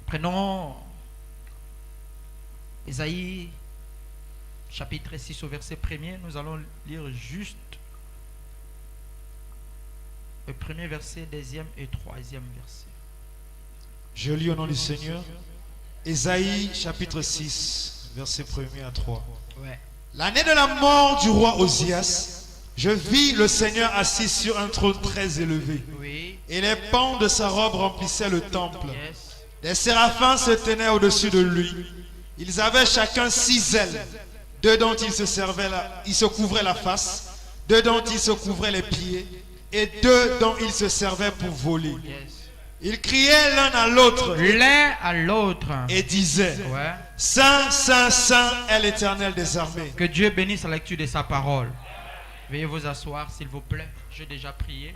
Prenons Ésaïe chapitre 6 au verset 1er. Nous allons lire juste le premier verset, deuxième et troisième verset. Je lis au nom du Seigneur. Ésaïe chapitre 6, verset 1er à 3. Ouais. L'année de la mort du roi Osias, je vis le Seigneur assis sur un trône très élevé. Oui. Et les pans de sa robe remplissaient le temple. Yes. Des séraphins se tenaient au-dessus de lui. Ils avaient chacun 6 ailes. 2 dont ils se couvraient la face, 2 dont ils se couvraient les pieds, et 2 dont ils se servaient pour voler. Yes. Ils criaient l'un à l'autre L'un à l'autre. et disaient: Ouais. Saint, Saint, Saint est l'Éternel des armées. Que Dieu bénisse la lecture de sa parole. Veuillez vous asseoir, s'il vous plaît. J'ai déjà prié.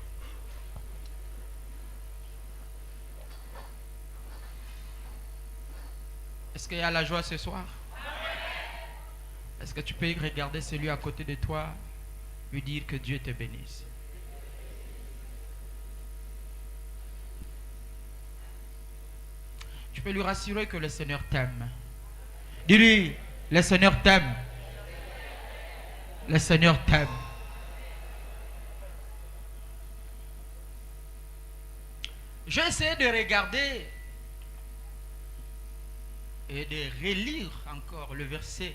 Est-ce qu'il y a la joie ce soir? Est-ce que tu peux regarder celui à côté de toi, lui dire que Dieu te bénisse? Tu peux lui rassurer que le Seigneur t'aime. Dis-lui, le Seigneur t'aime. Le Seigneur t'aime. J'ai essayé de regarder et de relire encore le verset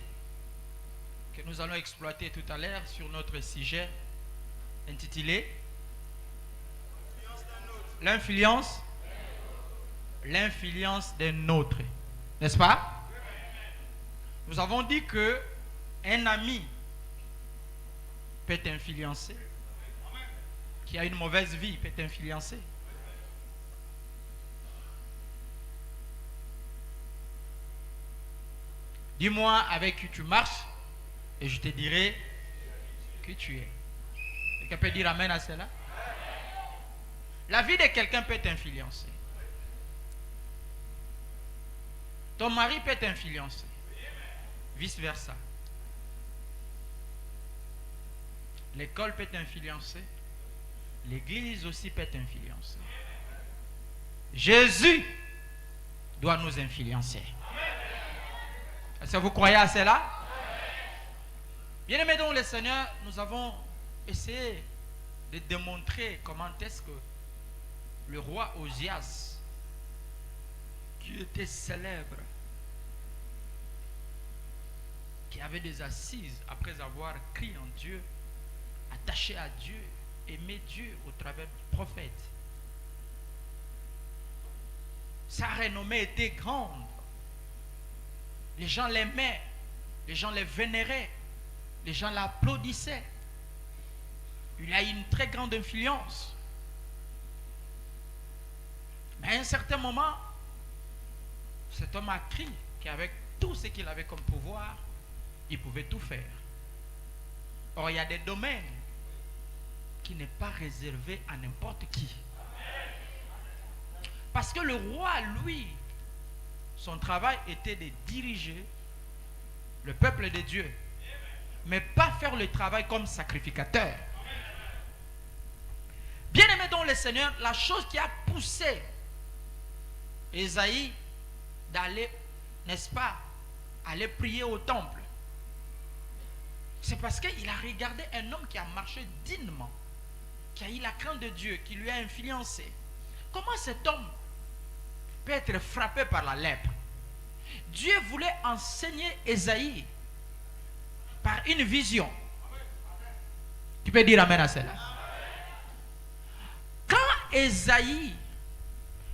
que nous allons exploiter tout à l'heure sur notre sujet intitulé l'influence d'un autre. N'est-ce pas? Nous avons dit que un ami peut t'influencer, qui a une mauvaise vie peut t'influencer. Dis-moi avec qui tu marches et je te dirai qui tu es. Quelqu'un peut dire amen à cela? La vie de quelqu'un peut t'influencer. Ton mari peut t'influencer. Vice versa. L'école peut t'influencer. L'église aussi peut t'influencer. Jésus doit nous influencer. Est-ce que vous croyez à cela? Bien-aimés dans le Seigneur, nous avons essayé de démontrer comment est-ce que le roi Osias, qui était célèbre, qui avait des assises après avoir crié en Dieu, attaché à Dieu, aimé Dieu au travers du prophète. Sa renommée était grande. Les gens l'aimaient, les gens les vénéraient, les gens l'applaudissaient. Il a eu une très grande influence. Mais à un certain moment, cet homme a crié qu'avec tout ce qu'il avait comme pouvoir, il pouvait tout faire. Or, il y a des domaines qui n'est pas réservé à n'importe qui. Parce que le roi, lui, son travail était de diriger le peuple de Dieu, mais pas faire le travail comme sacrificateur. Bien-aimé dans le Seigneur, la chose qui a poussé Ésaïe d'aller, n'est-ce pas, aller prier au temple, c'est parce qu'il a regardé un homme qui a marché dignement, qui a eu la crainte de Dieu, qui lui a influencé. Comment cet homme peut être frappé par la lèpre? Dieu voulait enseigner Ésaïe par une vision. Tu peux dire amen à cela. Quand Ésaïe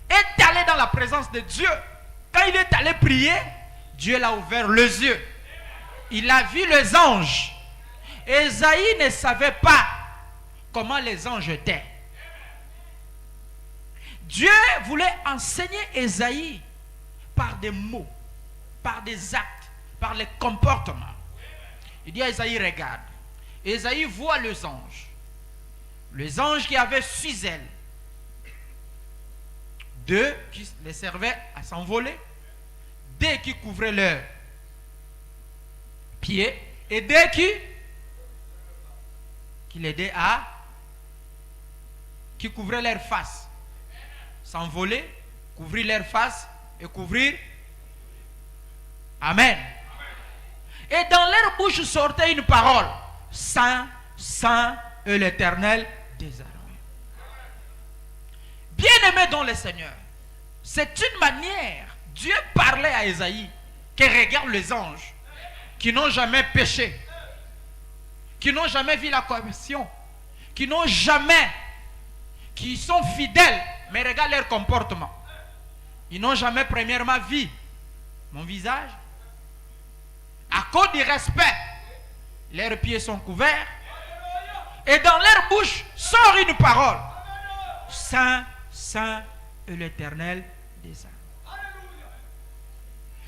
est allé dans la présence de Dieu, quand il est allé prier, Dieu l'a ouvert les yeux. Il a vu les anges. Ésaïe ne savait pas comment les anges étaient. Dieu voulait enseigner Ésaïe par des mots, par des actes, par les comportements. Il dit à Ésaïe, regarde. Ésaïe voit les anges. Les anges qui avaient 6 ailes. 2 qui les servaient à s'envoler. 2 qui couvraient leurs pieds. Et 2 qui l'aidaient à... qui couvraient leur face. S'envoler, couvrir leur face et couvrir. Amen. Et dans leur bouche sortait une parole. Saint, Saint est l'Éternel des armées. Bien-aimé dans le Seigneur, c'est une manière. Dieu parlait à Ésaïe qui regarde les anges qui n'ont jamais péché, qui n'ont jamais vu la corruption, qui n'ont jamais, qui sont fidèles, mais regarde leur comportement. Ils n'ont jamais premièrement vu mon visage. À cause du respect, leurs pieds sont couverts. Et dans leur bouche sort une parole. Saint, Saint est l'Éternel des armées.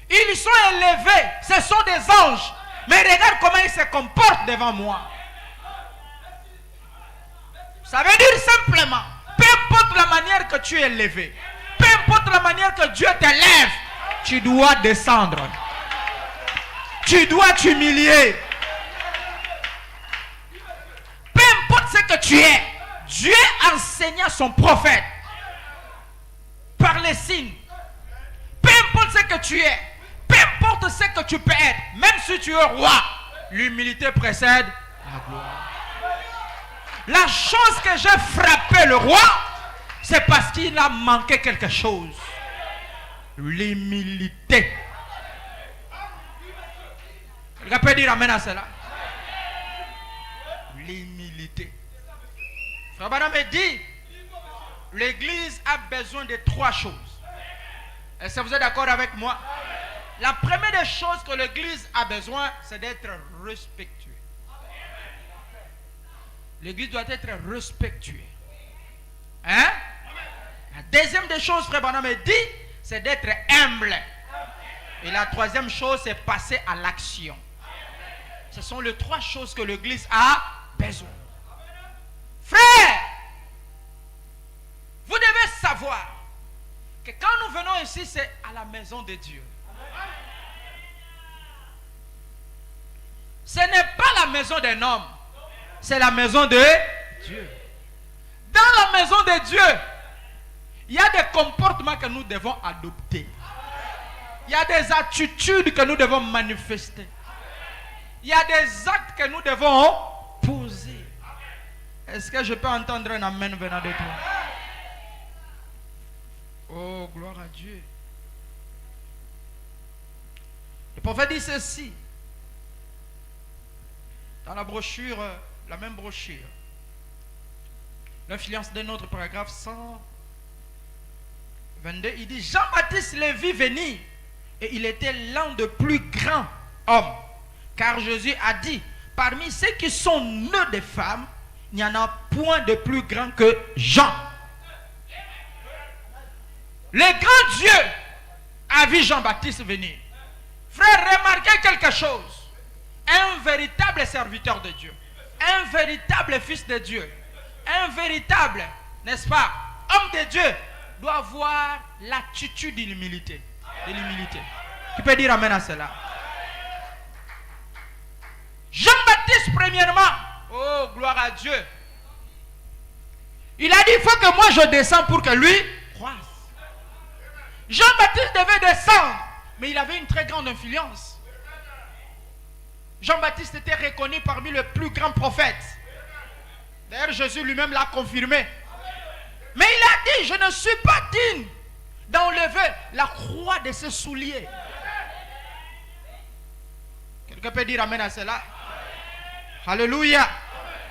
Ils sont élevés, ce sont des anges. Mais regarde comment ils se comportent devant moi. Ça veut dire simplement, peu importe la manière que tu es élevé, peu importe la manière que Dieu t'élève, tu dois descendre. Tu dois t'humilier. Peu importe ce que tu es, Dieu enseigna son prophète par les signes. Peu importe ce que tu es, peu importe ce que tu peux être, même si tu es roi, l'humilité précède la gloire. La chose que j'ai frappé le roi, c'est parce qu'il a manqué quelque chose. L'humilité. Quelqu'un peut dire amen à cela? L'humilité. Frère Branham dit, l'Église a besoin de 3 choses. Est-ce que vous êtes d'accord avec moi? La première des choses que l'Église a besoin, c'est d'être respectueux. L'Église doit être respectuée. Hein? La deuxième des choses, Frère Branham dit, c'est d'être humble. Et la troisième chose, c'est passer à l'action. Ce sont les 3 choses que l'Église a besoin. Frère, vous devez savoir que quand nous venons ici, c'est à la maison de Dieu. Ce n'est pas la maison d'un homme, c'est la maison de Dieu. Dans la maison de Dieu, il y a des comportements que nous devons adopter. Il y a des attitudes que nous devons manifester. Il y a des actes que nous devons poser. Est-ce que je peux entendre un amen venant de toi? Oh, gloire à Dieu. Le prophète dit ceci. Dans la brochure, la même brochure. L'influence d'un autre paragraphe 122, il dit Jean-Baptiste le vit venir et il était l'un des plus grands hommes. Car Jésus a dit, parmi ceux qui sont nés de femmes, il n'y en a point de plus grand que Jean. Le grand Dieu a vu Jean-Baptiste venir. Frère, remarquez quelque chose. Un véritable serviteur de Dieu, un véritable fils de Dieu, un véritable, n'est-ce pas, homme de Dieu doit avoir l'attitude de l'humilité. Qui peut dire amen à cela? Jean-Baptiste, premièrement, oh, gloire à Dieu. Il a dit, il faut que moi je descende pour que lui croisse. Jean-Baptiste devait descendre, mais il avait une très grande influence. Jean-Baptiste était reconnu parmi les plus grands prophètes. D'ailleurs, Jésus lui-même l'a confirmé. Mais il a dit, je ne suis pas digne d'enlever la croix de ses souliers. Quelqu'un peut dire amen à cela? Alléluia.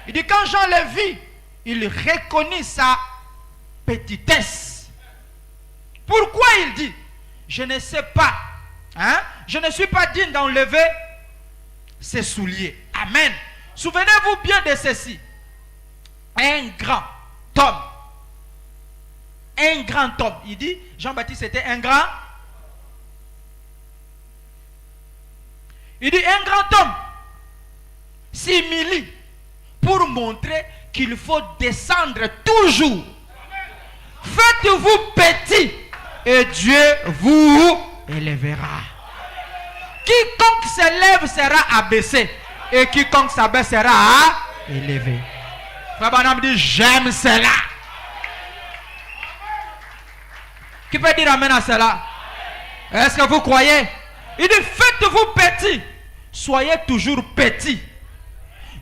Il dit, quand Jean le vit, il reconnut sa petitesse. Pourquoi il dit, je ne sais pas, hein? Je ne suis pas digne d'enlever ses souliers. Amen. Souvenez-vous bien de ceci. Un grand homme. Un grand homme. Il dit, Jean-Baptiste était un grand. Il dit, un grand homme s'humilie pour montrer qu'il faut descendre toujours. Faites-vous petit et Dieu vous élèvera. Quiconque s'élève sera abaissé et quiconque s'abaisse sera élevé. Frère Branham dit, j'aime cela. Qui peut dire amen à cela? Est-ce que vous croyez? Il dit, faites-vous petit. Soyez toujours petit.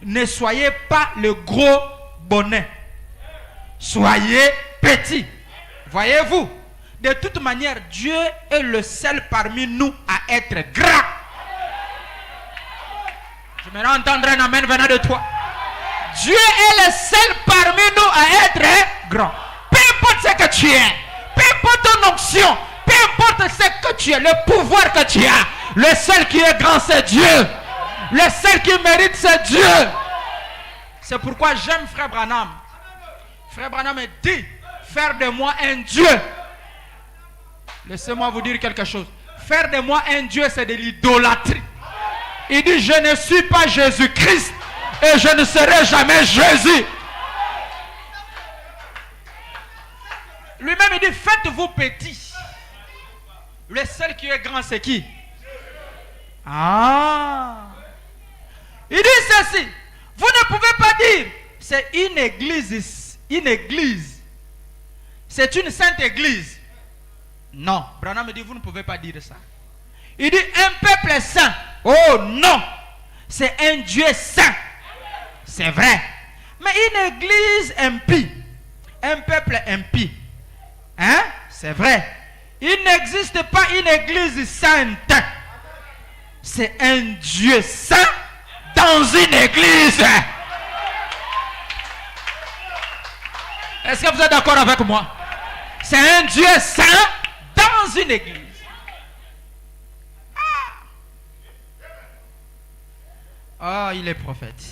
Ne soyez pas le gros bonnet. Soyez petit. Voyez-vous? De toute manière, Dieu est le seul parmi nous à être grand. Je me entendre un amen venant de toi. Dieu est le seul parmi nous à être grand. Peu importe ce que tu es, peu importe ton onction, peu importe ce que tu es, le pouvoir que tu as, le seul qui est grand, c'est Dieu. Le seul qui mérite, c'est Dieu. C'est pourquoi j'aime Frère Branham. Frère Branham dit, faire de moi un Dieu. Laissez-moi vous dire quelque chose. Faire de moi un Dieu, c'est de l'idolâtrie. Il dit, je ne suis pas Jésus-Christ et je ne serai jamais Jésus. Lui-même, il dit, faites-vous petit. Le seul qui est grand, c'est qui? Ah. Il dit ceci. Vous ne pouvez pas dire, c'est une église. Une église. C'est une sainte église. Non. Branham me dit, vous ne pouvez pas dire ça. Il dit, un peuple saint. Oh non. C'est un Dieu saint. C'est vrai. Mais une église impie. Un peuple impie. Hein? C'est vrai. Il n'existe pas une église sainte. C'est un Dieu saint dans une église. Est-ce que vous êtes d'accord avec moi? C'est un Dieu saint dans une église. Ah, il est prophète.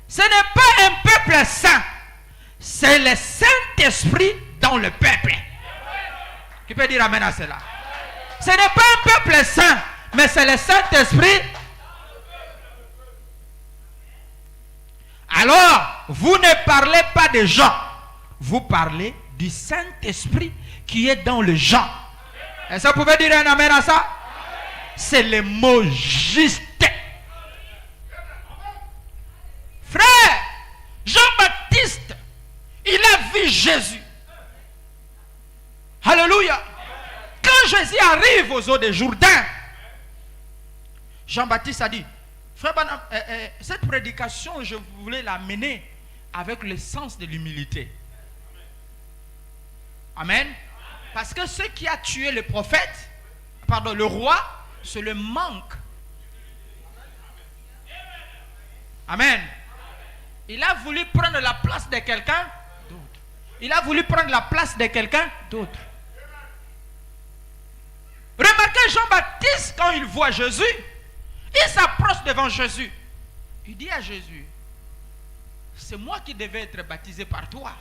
Ce n'est pas un peuple saint. C'est le Saint-Esprit dans le peuple. Qui peut dire amen à cela? Ce n'est pas un peuple saint, mais c'est le Saint-Esprit. Alors, vous ne parlez pas des gens. Vous parlez du Saint-Esprit qui est dans le gens. Est-ce que vous pouvez dire un amen à ça? C'est le mot juste. Frère, Jean-Baptiste, il a vu Jésus. Alléluia. Quand Jésus arrive aux eaux de Jourdain, Jean-Baptiste a dit, frère Branham, cette prédication, je voulais la mener avec le sens de l'humilité. Amen. Parce que ce qui a tué le prophète, pardon, le roi, c'est le manque. Amen. Il a voulu prendre la place de quelqu'un d'autre. Il a voulu prendre la place de quelqu'un d'autre. Remarquez Jean-Baptiste, quand il voit Jésus, il s'approche devant Jésus. Il dit à Jésus, c'est moi qui devais être baptisé par toi.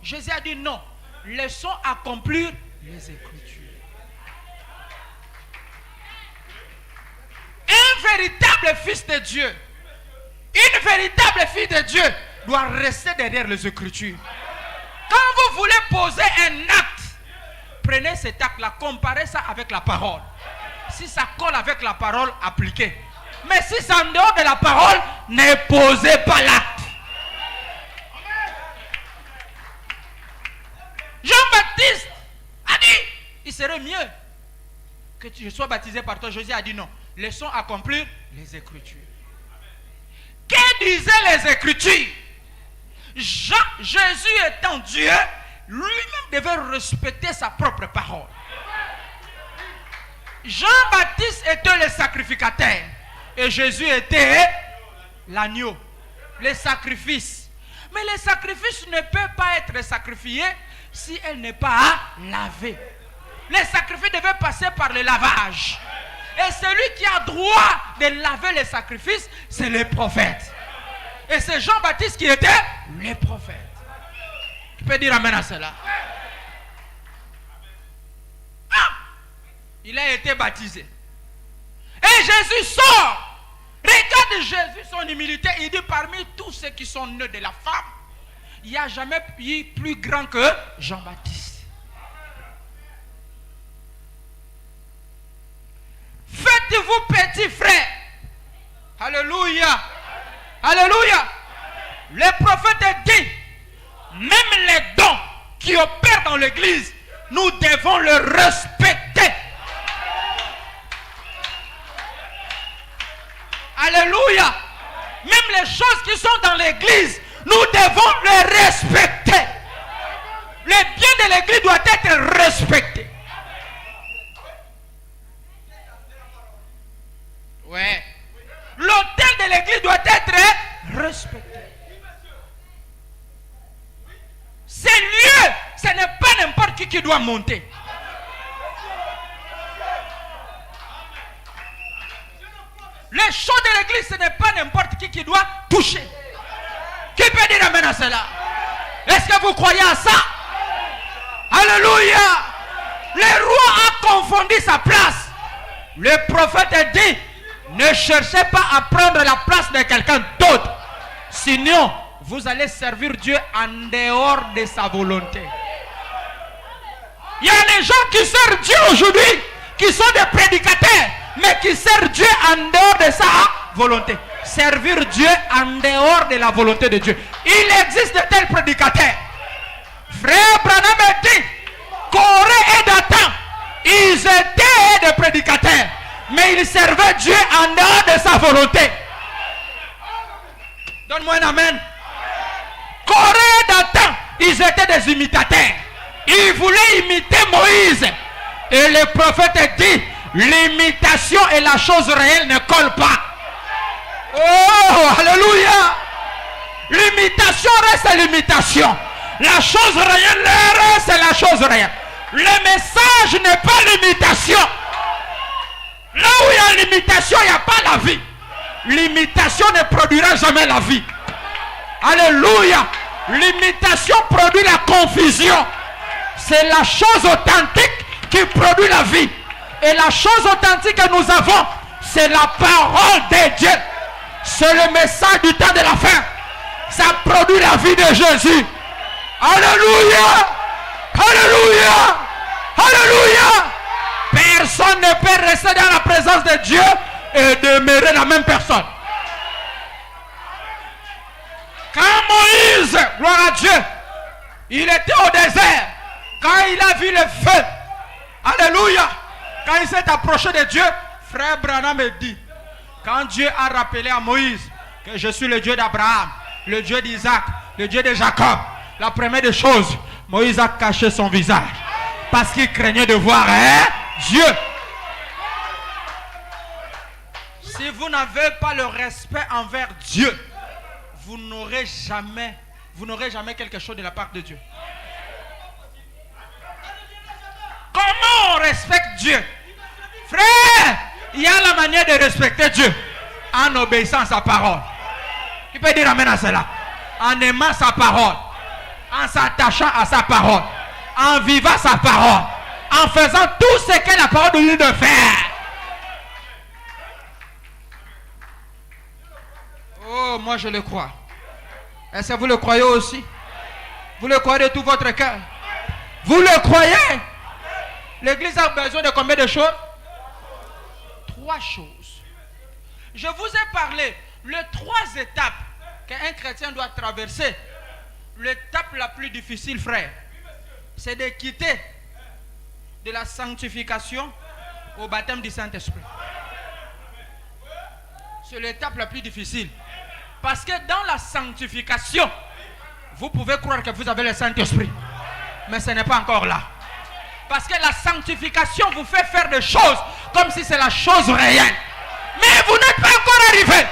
Jésus a dit non, laissons accomplir les Écritures. Un véritable fils de Dieu, une véritable fille de Dieu doit rester derrière les Écritures. Quand vous voulez poser un acte, prenez cet acte-là, comparez ça avec la parole. Si ça colle avec la parole, appliquez. Mais si c'est en dehors de la parole, ne posez pas l'acte. Jean-Baptiste a dit, il serait mieux que je sois baptisé par toi. Jésus a dit non, laissons accomplir les Écritures. Que disaient les Écritures? Jésus étant Dieu, lui-même devait respecter sa propre parole. Jean-Baptiste était le sacrificateur et Jésus était l'agneau, le sacrifice. Mais le sacrifice ne peut pas être sacrifié si elle n'est pas lavée. Le sacrifice devait passer par le lavage. Et celui qui a droit de laver les sacrifices, c'est le prophète. Et c'est Jean-Baptiste qui était le prophète. Tu peux dire amen à cela? Ah! Il a été baptisé. Et Jésus sort. Regarde Jésus, son humilité. Il dit, parmi tous ceux qui sont nés de la femme, il n'y a jamais eu plus grand que Jean-Baptiste. Faites-vous petit frère. Alléluia. Alléluia. Le prophète dit, même les dons qui opèrent dans l'église nous devons le respecter. Alléluia. Même les choses qui sont dans l'église, nous devons les respecter. Les biens de l'église doivent être respectés. Ouais. L'autel de l'église doit être respecté. Ces lieux, ce n'est pas n'importe qui doit monter. Les choses de l'église, ce n'est pas n'importe qui doit toucher. Qui peut dire amen à cela? Est-ce que vous croyez à ça? Alléluia. Le roi a confondu sa place. Le prophète a dit, ne cherchez pas à prendre la place de quelqu'un d'autre. Sinon, vous allez servir Dieu en dehors de sa volonté. Il y a des gens qui servent Dieu aujourd'hui, qui sont des prédicateurs, mais qui servent Dieu en dehors de sa volonté. Servir Dieu en dehors de la volonté de Dieu. Il existe de tels prédicateurs. Frère Branham a dit, Corée et Dathan, ils étaient des prédicateurs, mais ils servaient Dieu en dehors de sa volonté. Donne-moi un amen. Corée et Dathan, ils étaient des imitateurs. Ils voulaient imiter Moïse. Et le prophète dit, l'imitation et la chose réelle ne collent pas. Oh, alléluia. L'imitation reste l'imitation. La chose réelle reste la chose réelle. Le message n'est pas l'imitation. Là où il y a l'imitation, il n'y a pas la vie. L'imitation ne produira jamais la vie. Alléluia. L'imitation produit la confusion. C'est la chose authentique qui produit la vie. Et la chose authentique que nous avons, c'est la parole de Dieu. C'est le message du temps de la fin. Ça produit la vie de Jésus. Alléluia. Alléluia. Alléluia. Personne ne peut rester dans la présence de Dieu et demeurer la même personne. Quand Moïse, gloire à Dieu, il était au désert, quand il a vu le feu, alléluia, quand il s'est approché de Dieu, frère Branham me dit, quand Dieu a rappelé à Moïse que je suis le Dieu d'Abraham, le Dieu d'Isaac, le Dieu de Jacob, la première des choses, Moïse a caché son visage parce qu'il craignait de voir Dieu. Si vous n'avez pas le respect envers Dieu, vous n'aurez jamais quelque chose de la part de Dieu. Comment on respecte Dieu? Frère, il y a la manière de respecter Dieu en obéissant à sa parole. Qui peut dire amen à cela? En aimant sa parole, en s'attachant à sa parole, en vivant sa parole, en faisant tout ce que la parole nous dit de faire. Oh, moi je le crois. Est-ce que vous le croyez aussi? Vous le croyez de tout votre cœur? Vous le croyez? L'église a besoin de combien de choses? 3 choses. Je vous ai parlé les 3 étapes qu'un chrétien doit traverser. L'étape la plus difficile, frère, c'est de quitter de la sanctification au baptême du Saint-Esprit. C'est l'étape la plus difficile. Parce que dans la sanctification, vous pouvez croire que vous avez le Saint-Esprit, mais ce n'est pas encore là. Parce que la sanctification vous fait faire des choses comme si c'est la chose réelle. Mais vous n'êtes pas encore arrivé.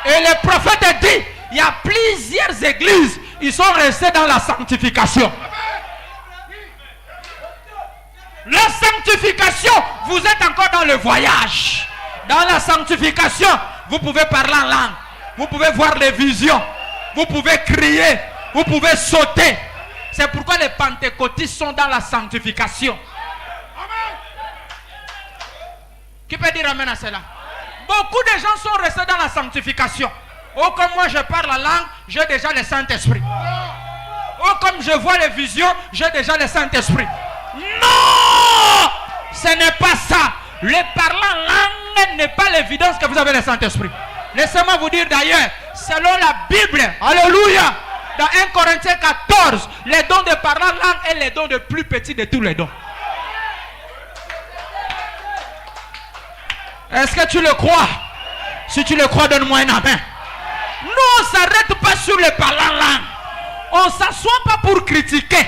Et le prophète dit, il y a plusieurs églises, ils sont restés dans la sanctification. La sanctification, vous êtes encore dans le voyage. Dans la sanctification, vous pouvez parler en langue. Vous pouvez voir les visions. Vous pouvez crier. Vous pouvez sauter. C'est pourquoi les pentecôtistes sont dans la sanctification. Qui peut dire amen à cela? Beaucoup de gens sont restés dans la sanctification. Oh, comme moi je parle la langue, j'ai déjà le Saint-Esprit. Oh, comme je vois les visions, j'ai déjà le Saint-Esprit. Non! Ce n'est pas ça. Le parler en langue n'est pas l'évidence que vous avez le Saint-Esprit. Laissez-moi vous dire d'ailleurs, selon la Bible, alléluia, dans 1 Corinthiens 14, les dons de parler en langue est les dons de plus petits de tous les dons. Est-ce que tu le crois? Si tu le crois, donne-moi un amen. Nous, on ne s'arrête pas sur les parlant langues. On ne s'assoit pas pour critiquer.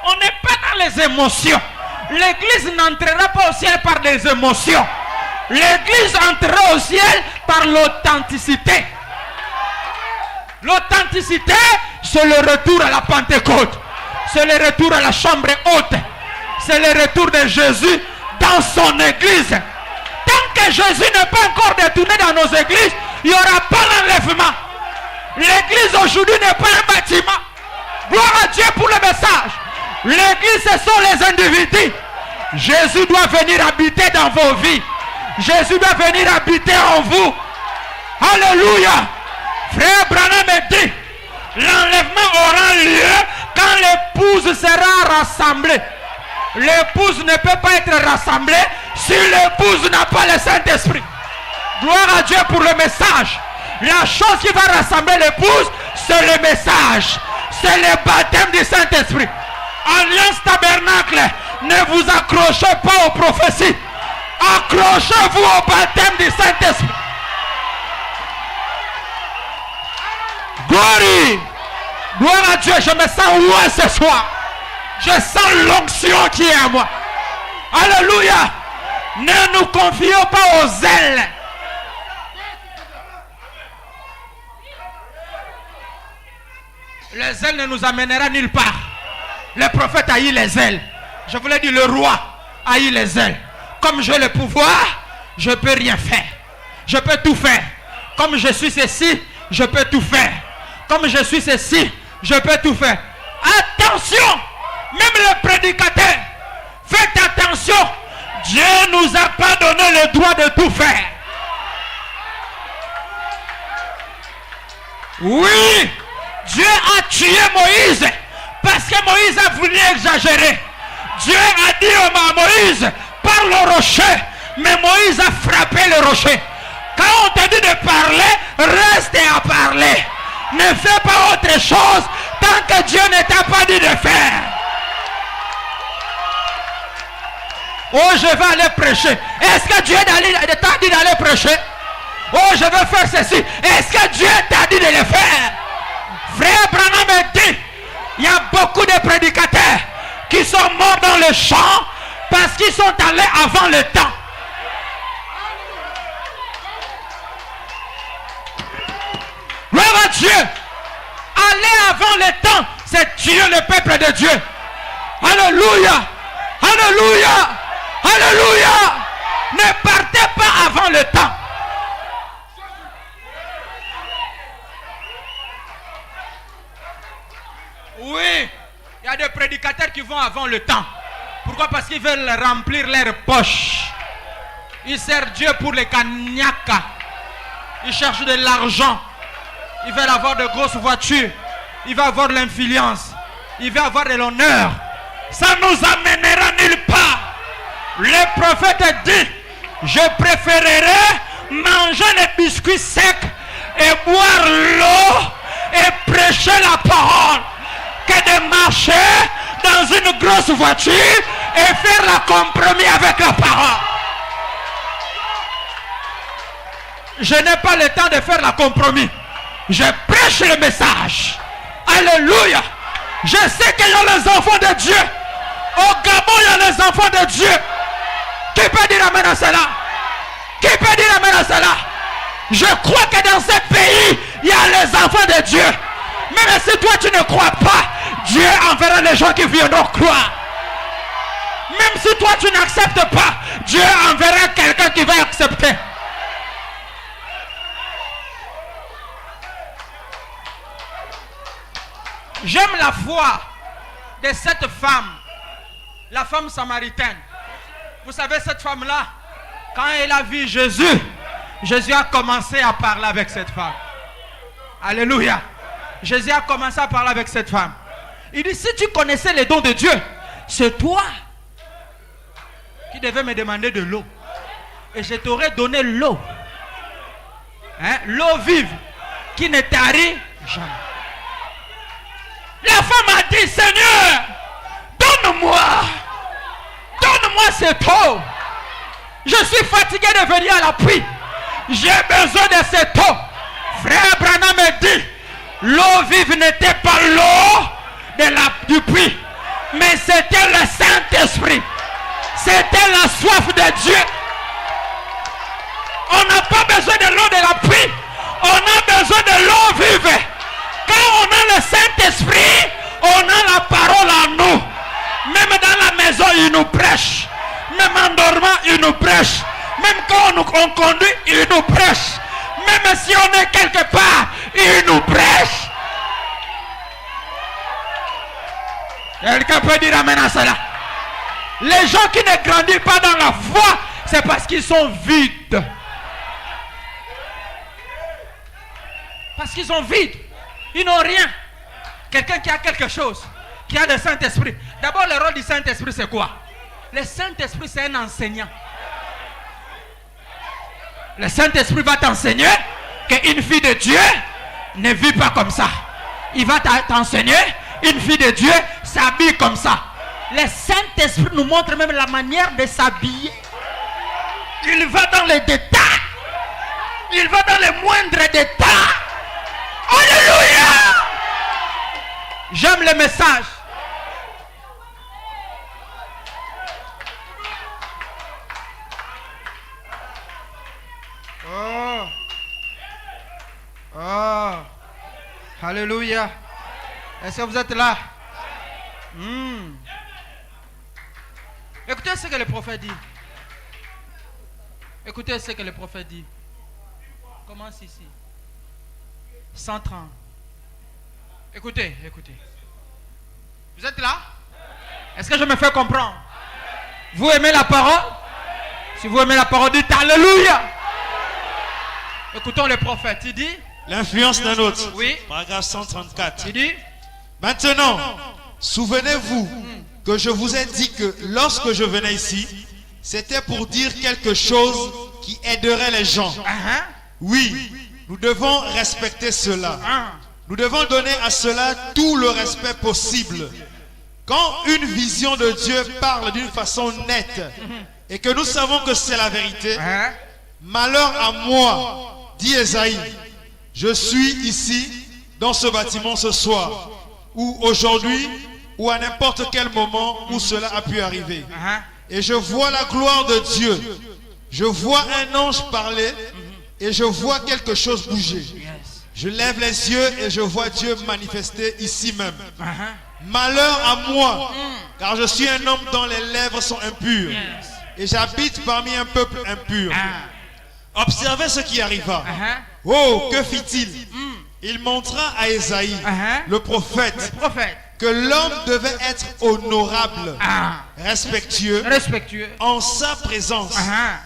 On n'est pas dans les émotions. L'église n'entrera pas au ciel par des émotions. L'église entrera au ciel par l'authenticité. L'authenticité, c'est le retour à la Pentecôte. C'est le retour à la chambre haute. C'est le retour de Jésus dans son église. Tant que Jésus n'est pas encore détourné dans nos églises, il n'y aura pas l'enlèvement. L'église aujourd'hui n'est pas un bâtiment. Gloire à Dieu pour le message. L'église, ce sont les individus. Jésus doit venir habiter dans vos vies. Jésus doit venir habiter en vous. Alléluia. Frère Branham me dit, l'enlèvement aura lieu quand l'épouse sera rassemblée. L'épouse ne peut pas être rassemblée si l'épouse n'a pas le Saint-Esprit. Gloire à Dieu pour le message. La chose qui va rassembler l'épouse, c'est le message. C'est le baptême du Saint-Esprit. Alliance Tabernacle, ne vous accrochez pas aux prophéties. Accrochez-vous au baptême du Saint-Esprit. Gloire. Gloire à Dieu, je me sens loin ce soir. Je sens l'onction qui est à moi. Alléluia. Ne nous confions pas aux zèles. Le zèle ne nous amènera nulle part. Le prophète haït les ailes. Je voulais dire le roi haït les ailes. Comme j'ai le pouvoir, je peux rien faire. Je peux tout faire. Comme je suis ceci, je peux tout faire. Comme je suis ceci, je peux tout faire. Attention, même le prédicateur, faites attention. Dieu nous a pas donné le droit de tout faire. Oui, Dieu a tué Moïse parce que Moïse a voulu exagérer. Dieu a dit à Moïse, parle au rocher, mais Moïse a frappé le rocher. Quand on te dit de parler, reste à parler. Ne fais pas autre chose tant que Dieu ne t'a pas dit de faire. Oh, je vais aller prêcher. Est-ce que Dieu t'a dit d'aller prêcher? Oh, je vais faire ceci. Est-ce que Dieu t'a dit de le faire? Frère Branham me dit, il y a beaucoup de prédicateurs qui sont morts dans le champ parce qu'ils sont allés avant le temps. Gloire à Dieu. Aller avant le temps, c'est tuer le peuple de Dieu. Alléluia. Alléluia. Alléluia. Ne partez pas avant le temps. Oui, il y a des prédicateurs qui vont avant le temps. Pourquoi? Parce qu'ils veulent remplir leurs poches. Ils servent Dieu pour les cagnacs. Ils cherchent de l'argent. Ils veulent avoir de grosses voitures. Ils veulent avoir de l'influence. Ils veulent avoir de l'honneur. Ça nous amènera nulle part. Le prophète dit, je préférerais manger les biscuits secs et boire l'eau et prêcher la parole que de marcher dans une grosse voiture et faire la compromis avec la parole. Je n'ai pas le temps de faire la compromis. Je prêche le message. Alléluia. Je sais qu'il y a les enfants de Dieu. Au Gabon, il y a les enfants de Dieu. Qui peut dire amen à cela? Qui peut dire amen à cela? Je crois que dans ce pays, il y a les enfants de Dieu. Même si toi tu ne crois pas, Dieu enverra les gens qui viendront croire. Même si toi tu n'acceptes pas, Dieu enverra quelqu'un qui va accepter. J'aime la foi de cette femme, la femme samaritaine. Vous savez, cette femme-là, quand elle a vu Jésus, Jésus a commencé à parler avec cette femme. Alléluia. Jésus a commencé à parler avec cette femme. Il dit, si tu connaissais les dons de Dieu, c'est toi qui devais me demander de l'eau. Et je t'aurais donné l'eau. Hein? L'eau vive qui ne tarit jamais. La femme a dit, Seigneur, donne-moi cette eau. Je suis fatigué de venir à l'appui. J'ai besoin de cette eau. Frère Branham me dit, l'eau vive n'était pas l'eau du puits, mais c'était le Saint-Esprit. C'était la soif de Dieu. On n'a pas besoin de l'eau de la pluie. On a besoin de l'eau vive. Quand on a le Saint-Esprit, on a la parole en nous. Même dans la maison, il nous prêche. Même en dormant, il nous prêche. Même quand on conduit, il nous prêche. Même si on est quelque part, il nous prêche. Quelqu'un peut dire amen à cela. Les gens qui ne grandissent pas dans la foi, c'est parce qu'ils sont vides. Parce qu'ils sont vides. Ils n'ont rien. Quelqu'un qui a quelque chose, qui a le Saint-Esprit. D'abord, le rôle du Saint-Esprit, c'est quoi? Le Saint-Esprit, c'est un enseignant. Le Saint-Esprit va t'enseigner qu'une fille de Dieu ne vit pas comme ça. Il va t'enseigner, une fille de Dieu s'habille comme ça. Le Saint-Esprit nous montre même la manière de s'habiller. Il va dans les détails. Il va dans les moindres détails. Alléluia! J'aime le message. Oh. Oh. Alléluia. Est-ce que vous êtes là? Écoutez ce que le prophète dit. Écoutez ce que le prophète dit. Commence ici. 130. Écoutez, écoutez. Vous êtes là? Est-ce que je me fais comprendre? Vous aimez la parole? Si vous aimez la parole, dites Alléluia. Écoutons le prophète. Il dit, l'influence d'un autre. Oui. Paragraphe 134. Il dit, maintenant, souvenez-vous que je vous ai dit que lorsque je venais ici, c'était pour dire quelque chose qui aiderait les gens. Oui, nous devons respecter cela. Nous devons donner à cela tout le respect possible. Quand une vision de Dieu parle d'une façon nette et que nous savons que c'est la vérité, malheur à moi, dit Esaïe, je suis ici dans ce bâtiment ce soir, ou aujourd'hui, ou à n'importe quel moment où cela a pu arriver. Et je vois la gloire de Dieu. Je vois un ange parler et je vois quelque chose bouger. Je lève les yeux et je vois Dieu manifester ici même. Malheur à moi, car je suis un homme dont les lèvres sont impures. Et j'habite parmi un peuple impur. Observez ce qui arriva. Oh, que fit-il? Il montra à Esaïe, le prophète, que l'homme devait être honorable, respectueux, en sa présence.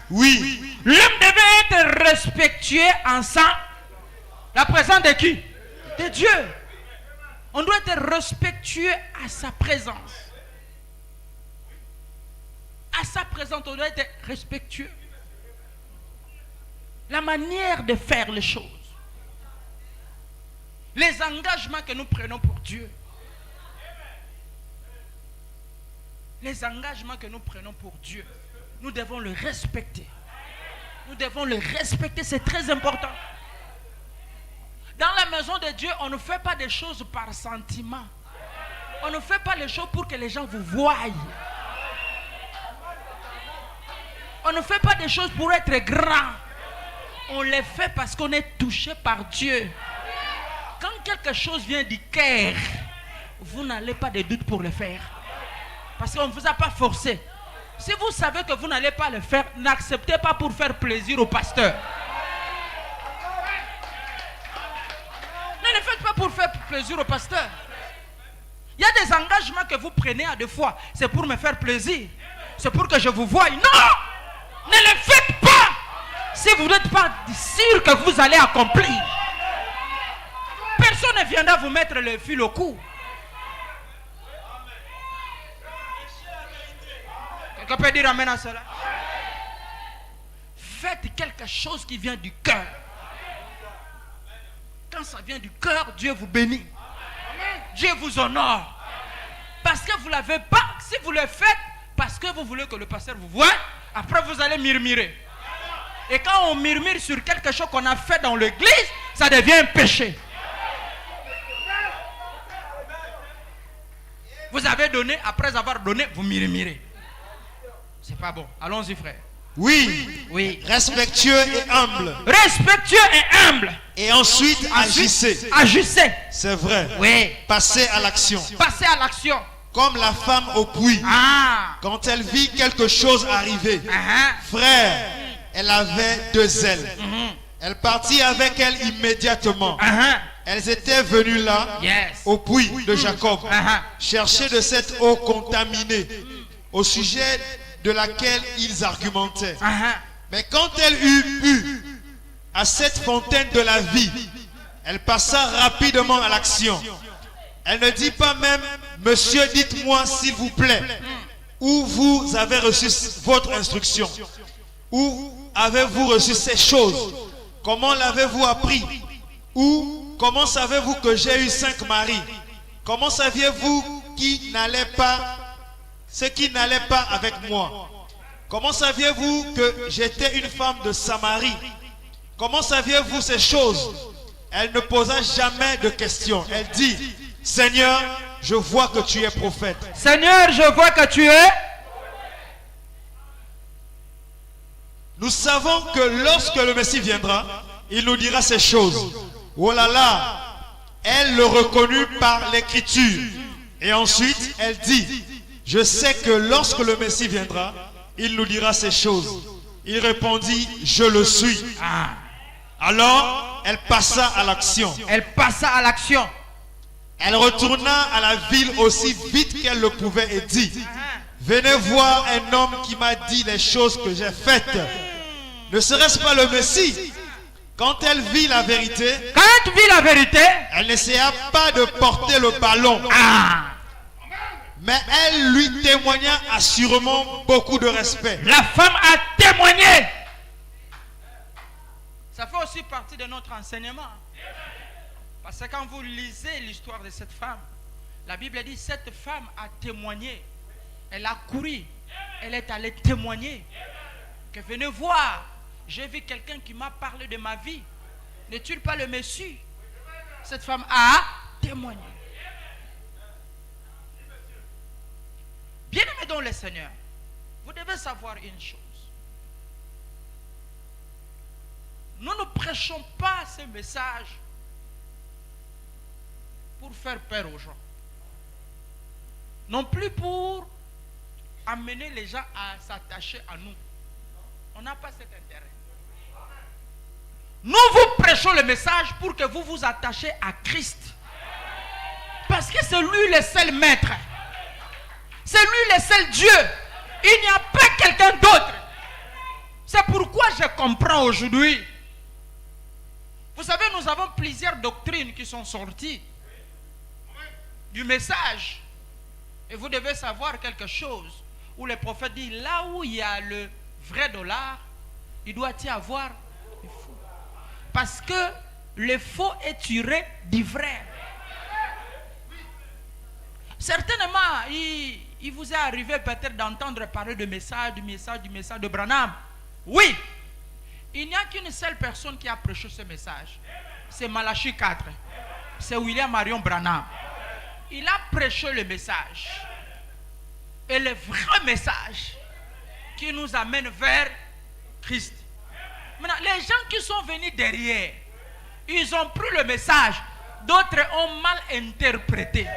Oui. L'homme devait être respectueux en la présence de qui? De Dieu. On doit être respectueux à sa présence. À sa présence, on doit être respectueux. La manière de faire les choses. Les engagements que nous prenons pour Dieu. Les engagements que nous prenons pour Dieu. Nous devons le respecter. Nous devons le respecter, c'est très important. Dans la maison de Dieu, on ne fait pas des choses par sentiment. On ne fait pas les choses pour que les gens vous voient. On ne fait pas des choses pour être grand. On les fait parce qu'on est touché par Dieu. Quand quelque chose vient du cœur, vous n'allez pas de doute pour le faire. Parce qu'on ne vous a pas forcé. Si vous savez que vous n'allez pas le faire, n'acceptez pas pour faire plaisir au pasteur. Ne le faites pas pour faire plaisir au pasteur. Il y a des engagements que vous prenez à deux fois. C'est pour me faire plaisir. C'est pour que je vous voie. Non! Ne le faites pas! Si vous n'êtes pas sûr que vous allez accomplir. Personne ne viendra vous mettre le fil au cou. Quelqu'un peut dire amen à cela? Faites quelque chose qui vient du cœur. Quand ça vient du cœur, Dieu vous bénit. Dieu vous honore. Parce que vous ne l'avez pas. Si vous le faites parce que vous voulez que le pasteur vous voie, Après, vous allez murmurer. Et quand on murmure sur quelque chose qu'on a fait dans l'église, ça devient un péché. Vous avez donné, après avoir donné, vous murmurez. C'est pas bon. Allons-y, frère. Oui. Oui. Respectueux et humble. Respectueux et humble. Et ensuite, agissez. Agissez. C'est vrai. Oui. Passez à l'action. Passez à l'action. Comme la femme au puits. Ah. Quand elle vit quelque chose arriver. Frère, elle avait 2 ailes. Elle partit avec elle immédiatement. Elles étaient venues là, au puits de Jacob, chercher de cette eau contaminée, au sujet de laquelle ils argumentaient. Mais quand elle eut bu à cette fontaine de la vie, elle passa rapidement à l'action. Elle ne dit pas même, monsieur, dites-moi s'il vous plaît, où vous avez reçu votre instruction, où avez-vous reçu ces choses, comment l'avez-vous appris, ou comment savez-vous que j'ai eu 5 maris, comment saviez-vous ce qui n'allait pas avec moi, comment saviez-vous que j'étais une femme de Samarie, comment saviez-vous ces choses? Elle ne posa jamais de questions. Elle dit, Seigneur, je vois que tu es prophète. Seigneur, je vois que tu es. Nous savons que lorsque le Messie viendra, il nous dira ces choses. Oh là là, elle le reconnut par l'écriture. Et ensuite, elle dit, je sais que lorsque le Messie viendra, il nous dira ces choses. Il répondit, je le suis. Alors, elle passa à l'action. Elle passa à l'action. Elle retourna à la ville aussi vite qu'elle le pouvait et dit, venez voir un homme qui m'a dit les choses que j'ai faites. Ne serait-ce pas le Messie? Quand elle vit la vérité, elle n'essaya pas de porter le ballon. Mais elle lui témoigna assurément beaucoup de respect. La femme a témoigné. Ça fait aussi partie de notre enseignement. Parce que quand vous lisez l'histoire de cette femme, la Bible dit cette femme a témoigné. Elle a couru. Elle est allée témoigner. Que venez voir. J'ai vu quelqu'un qui m'a parlé de ma vie. N'est-il pas le Messie? Cette femme a témoigné. Bien-aimés dans le Seigneur, vous devez savoir une chose. Nous ne prêchons pas ce message pour faire peur aux gens. Non plus pour amener les gens à s'attacher à nous. On n'a pas cet intérêt. Nous vous prêchons le message pour que vous vous attachiez à Christ. Parce que c'est lui le seul maître. C'est lui le seul Dieu. Il n'y a pas quelqu'un d'autre. C'est pourquoi je comprends aujourd'hui. Vous savez, nous avons plusieurs doctrines qui sont sorties du message. Et vous devez savoir quelque chose. Où le prophète dit, là où il y a le vrai dollar, il doit y avoir le faux. Parce que le faux est tiré du vrai. Certainement, il vous est arrivé peut-être d'entendre parler du message de Branham. Oui, il n'y a qu'une seule personne qui a prêché ce message. C'est Malachie 4. C'est William Marion Branham. Il a prêché le message. Et le vrai message qui nous amène vers Christ. Maintenant, les gens qui sont venus derrière, ils ont pris le message. D'autres ont mal interprété.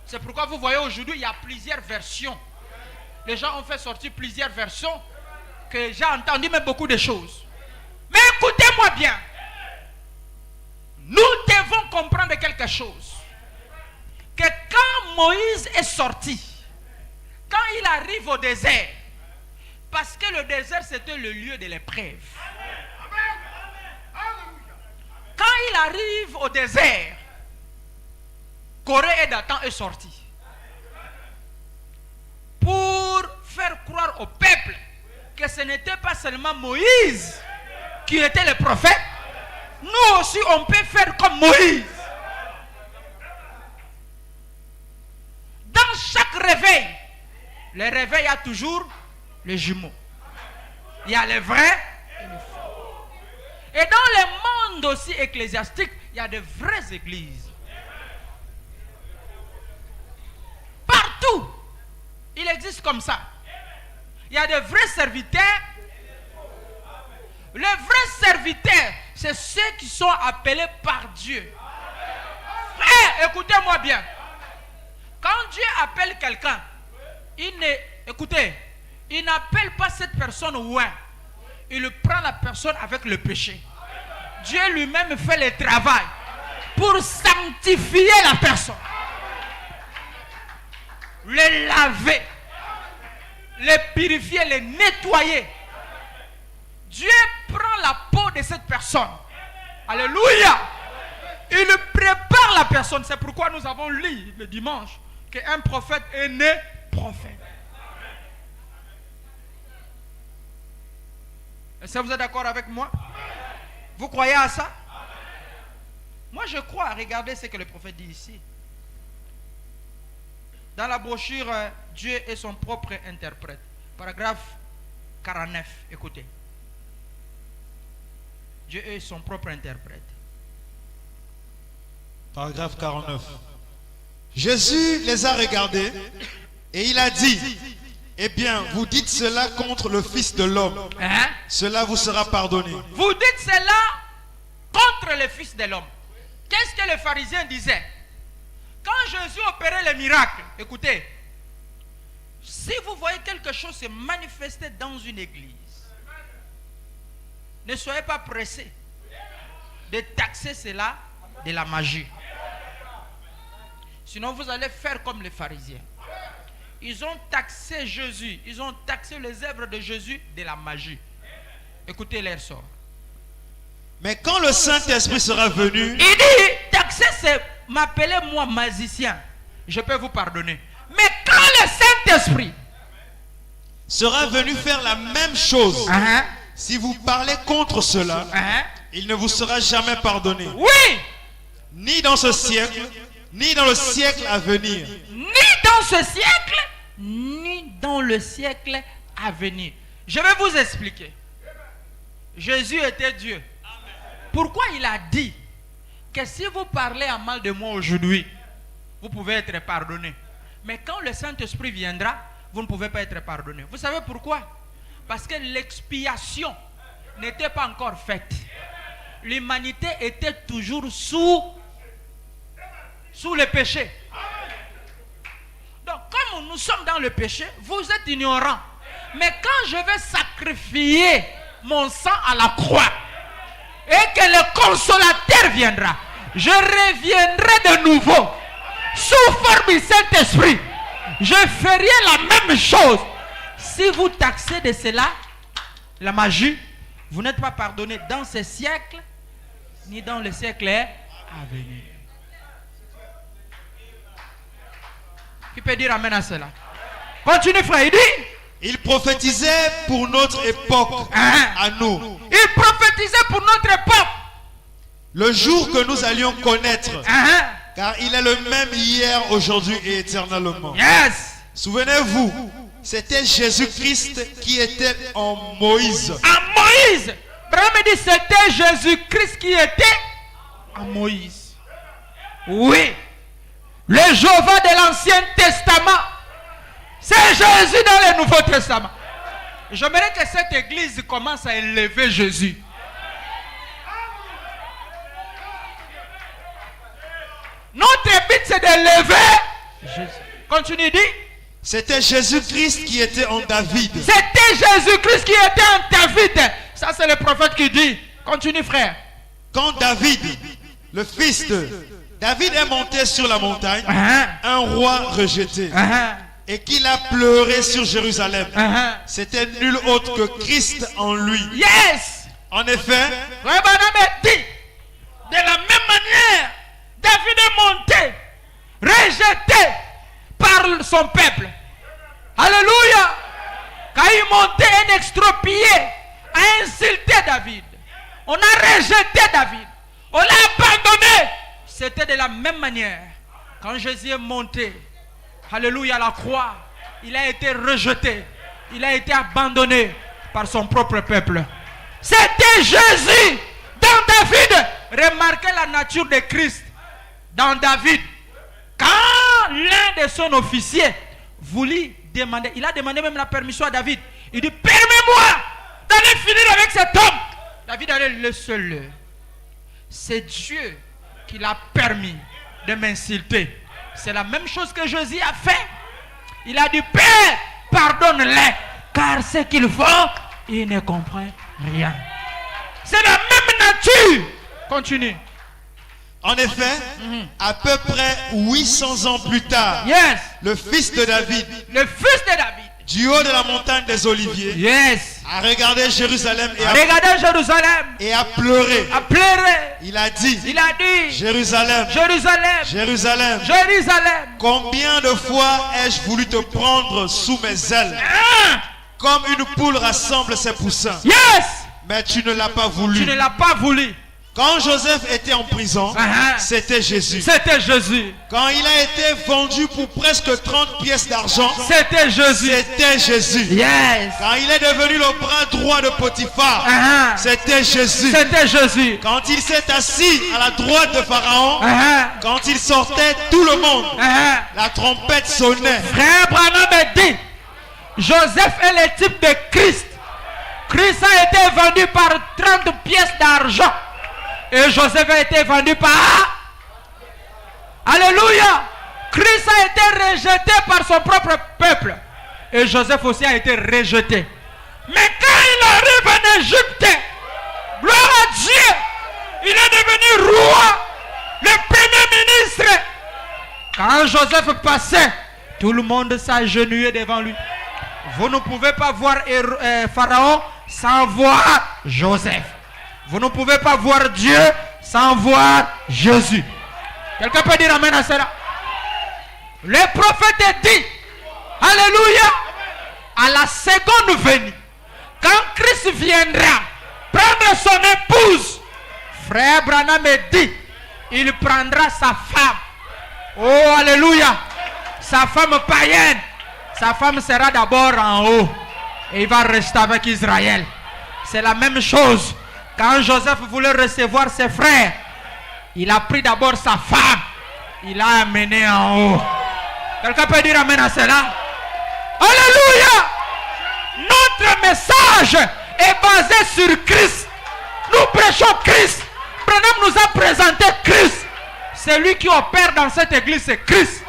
C'est pourquoi vous voyez aujourd'hui, il y a plusieurs versions. Les gens ont fait sortir plusieurs versions que j'ai entendu même beaucoup de choses. Mais écoutez-moi bien. Nous devons comprendre quelque chose. Que quand Moïse est sorti, quand il arrive au désert, parce que le désert c'était le lieu de l'épreuve. Quand il arrive au désert, Corée et Dathan est sorti pour faire croire au peuple que ce n'était pas seulement Moïse qui était le prophète. Nous aussi on peut faire comme Moïse. Dans chaque réveil, les réveils, il y a toujours les jumeaux. Il y a les vrais et les faux. Et dans le monde aussi ecclésiastique, il y a de vraies églises. Partout, il existe comme ça. Il y a de vrais serviteurs. Les vrais serviteurs, c'est ceux qui sont appelés par Dieu. Frère, écoutez-moi bien. Quand Dieu appelle quelqu'un, il n'appelle pas cette personne loin. Il prend la personne avec le péché. Dieu lui-même fait le travail pour sanctifier la personne. Le laver, le purifier, le nettoyer. Dieu prend la peau de cette personne. Alléluia. Il prépare la personne. C'est pourquoi nous avons lu le dimanche qu'un prophète est né prophète. Est-ce que vous êtes d'accord avec moi? Vous croyez à ça? Moi je crois. Regardez ce que le prophète dit ici. Dans la brochure Dieu est son propre interprète. Paragraphe 49. Écoutez. Dieu est son propre interprète. Paragraphe 49. Jésus les a regardés et il a dit: eh bien, vous dites cela contre le Fils de l'homme. Cela vous sera pardonné. Vous dites cela contre le Fils de l'homme. Qu'est-ce que les pharisiens disaient? Quand Jésus opérait les miracles, écoutez, si vous voyez quelque chose se manifester dans une église, ne soyez pas pressés de taxer cela de la magie. Sinon vous allez faire comme les pharisiens. Ils ont taxé Jésus, ils ont taxé les œuvres de Jésus de la magie. Écoutez leur sort. Mais quand le Saint-Esprit sera venu, il dit, taxer c'est m'appeler moi magicien. Je peux vous pardonner. Mais quand le Saint-Esprit sera venu faire la même chose, si vous parlez contre cela, il ne vous sera jamais pardonné. Oui. Ni dans ce siècle, ni dans le siècle à venir. Ni dans ce siècle, ni dans le siècle à venir. Je vais vous expliquer. Jésus était Dieu. Pourquoi il a dit que si vous parlez à mal de moi aujourd'hui, vous pouvez être pardonné. Mais quand le Saint-Esprit viendra, vous ne pouvez pas être pardonné. Vous savez pourquoi? Parce que l'expiation n'était pas encore faite. L'humanité était toujours sous le péché. Donc comme nous sommes dans le péché, vous êtes ignorants. Mais quand je vais sacrifier mon sang à la croix et que le consolateur viendra, je reviendrai de nouveau sous forme du Saint-Esprit. Je ferai la même chose. Si vous taxez de cela la magie, vous n'êtes pas pardonné dans ce siècle ni dans le siècle à venir. Qui peut dire amen à cela? Continue frère, il dit. Il prophétisait pour notre époque, à nous. Il prophétisait pour notre époque. Le jour que nous allions connaître, car il est le même hier, aujourd'hui et éternellement. Yes. Souvenez-vous, c'était Jésus-Christ qui était en Moïse. En Moïse. Abraham dit c'était Jésus-Christ qui était en Moïse. Oui. Le Jéhovah de l'Ancien Testament, c'est Jésus dans le Nouveau Testament. J'aimerais que cette église commence à élever Jésus. Notre but c'est d'élever Jésus. Continue, dit. C'était Jésus-Christ qui était en David. C'était Jésus-Christ qui était en David. Ça c'est le prophète qui dit. Continue frère. Quand David, le fils de David est monté sur la montagne, un roi rejeté, et qu'il a pleuré sur Jérusalem, c'était nul autre que Christ en lui. Yes. En effet, dit, de la même manière, David est monté, rejeté par son peuple. Alléluia. Quand il montait, un extropié a insulté David. On a rejeté David. On l'a abandonné. C'était de la même manière. Quand Jésus est monté, alléluia, à la croix, il a été rejeté. Il a été abandonné par son propre peuple. C'était Jésus dans David. Remarquez la nature de Christ dans David. Quand l'un de son officiers voulut demander, il a demandé même la permission à David. Il dit, permets-moi d'aller finir avec cet homme. David a dit, laisse-le. C'est Dieu qui l'a permis de m'insulter. C'est la même chose que Jésus a fait. Il a dit, Père, pardonne-les, car ce qu'ils font, ils ne comprennent rien. C'est la même nature. Continue. En effet, à peu près 800 ans plus tard, Yes. le fils de David, Le fils de David. du haut de la montagne des Oliviers, Yes. a regardé Jérusalem Regardez Jérusalem. et a pleuré. A pleuré. Il a dit, Il a dit, Jérusalem, Jérusalem, Jérusalem, Jérusalem. combien de fois ai-je voulu te prendre sous mes ailes, Hein? comme une poule rassemble ses poussins, Yes. mais tu ne l'as pas Tu voulu. ne l'as pas voulu. Quand Joseph était en prison, c'était Jésus. C'était Jésus. Quand il a été vendu pour presque 30 pièces d'argent, C'était Jésus. c'était Jésus. Yes. Quand il est devenu le bras droit de Potiphar, c'était Jésus. C'était Jésus. Quand il s'est assis à la droite de Pharaon, quand il sortait, tout le monde, la trompette sonnait. Frère Branham me dit, Joseph est le type de Christ. Christ a été vendu par 30 pièces d'argent. Et Joseph a été vendu par... Alléluia. Christ a été rejeté par son propre peuple. Et Joseph aussi a été rejeté. Mais quand il arrive en Égypte, gloire à Dieu, il est devenu roi, le premier ministre. Quand Joseph passait, tout le monde s'agenouillait devant lui. Vous ne pouvez pas voir Pharaon sans voir Joseph. Vous ne pouvez pas voir Dieu sans voir Jésus. Quelqu'un peut dire amen à cela? Le prophète dit, alléluia, à la seconde venue, quand Christ viendra prendre son épouse, frère Branham me dit, il prendra sa femme. Oh, alléluia. Sa femme païenne. Sa femme sera d'abord en haut. Et il va rester avec Israël. C'est la même chose. Quand Joseph voulait recevoir ses frères, il a pris d'abord sa femme. Il l'a amené en haut. Quelqu'un peut dire amen à cela? Alléluia. Notre message est basé sur Christ. Nous prêchons Christ. Branham nous a présenté Christ. Celui qui opère dans cette église, c'est Christ.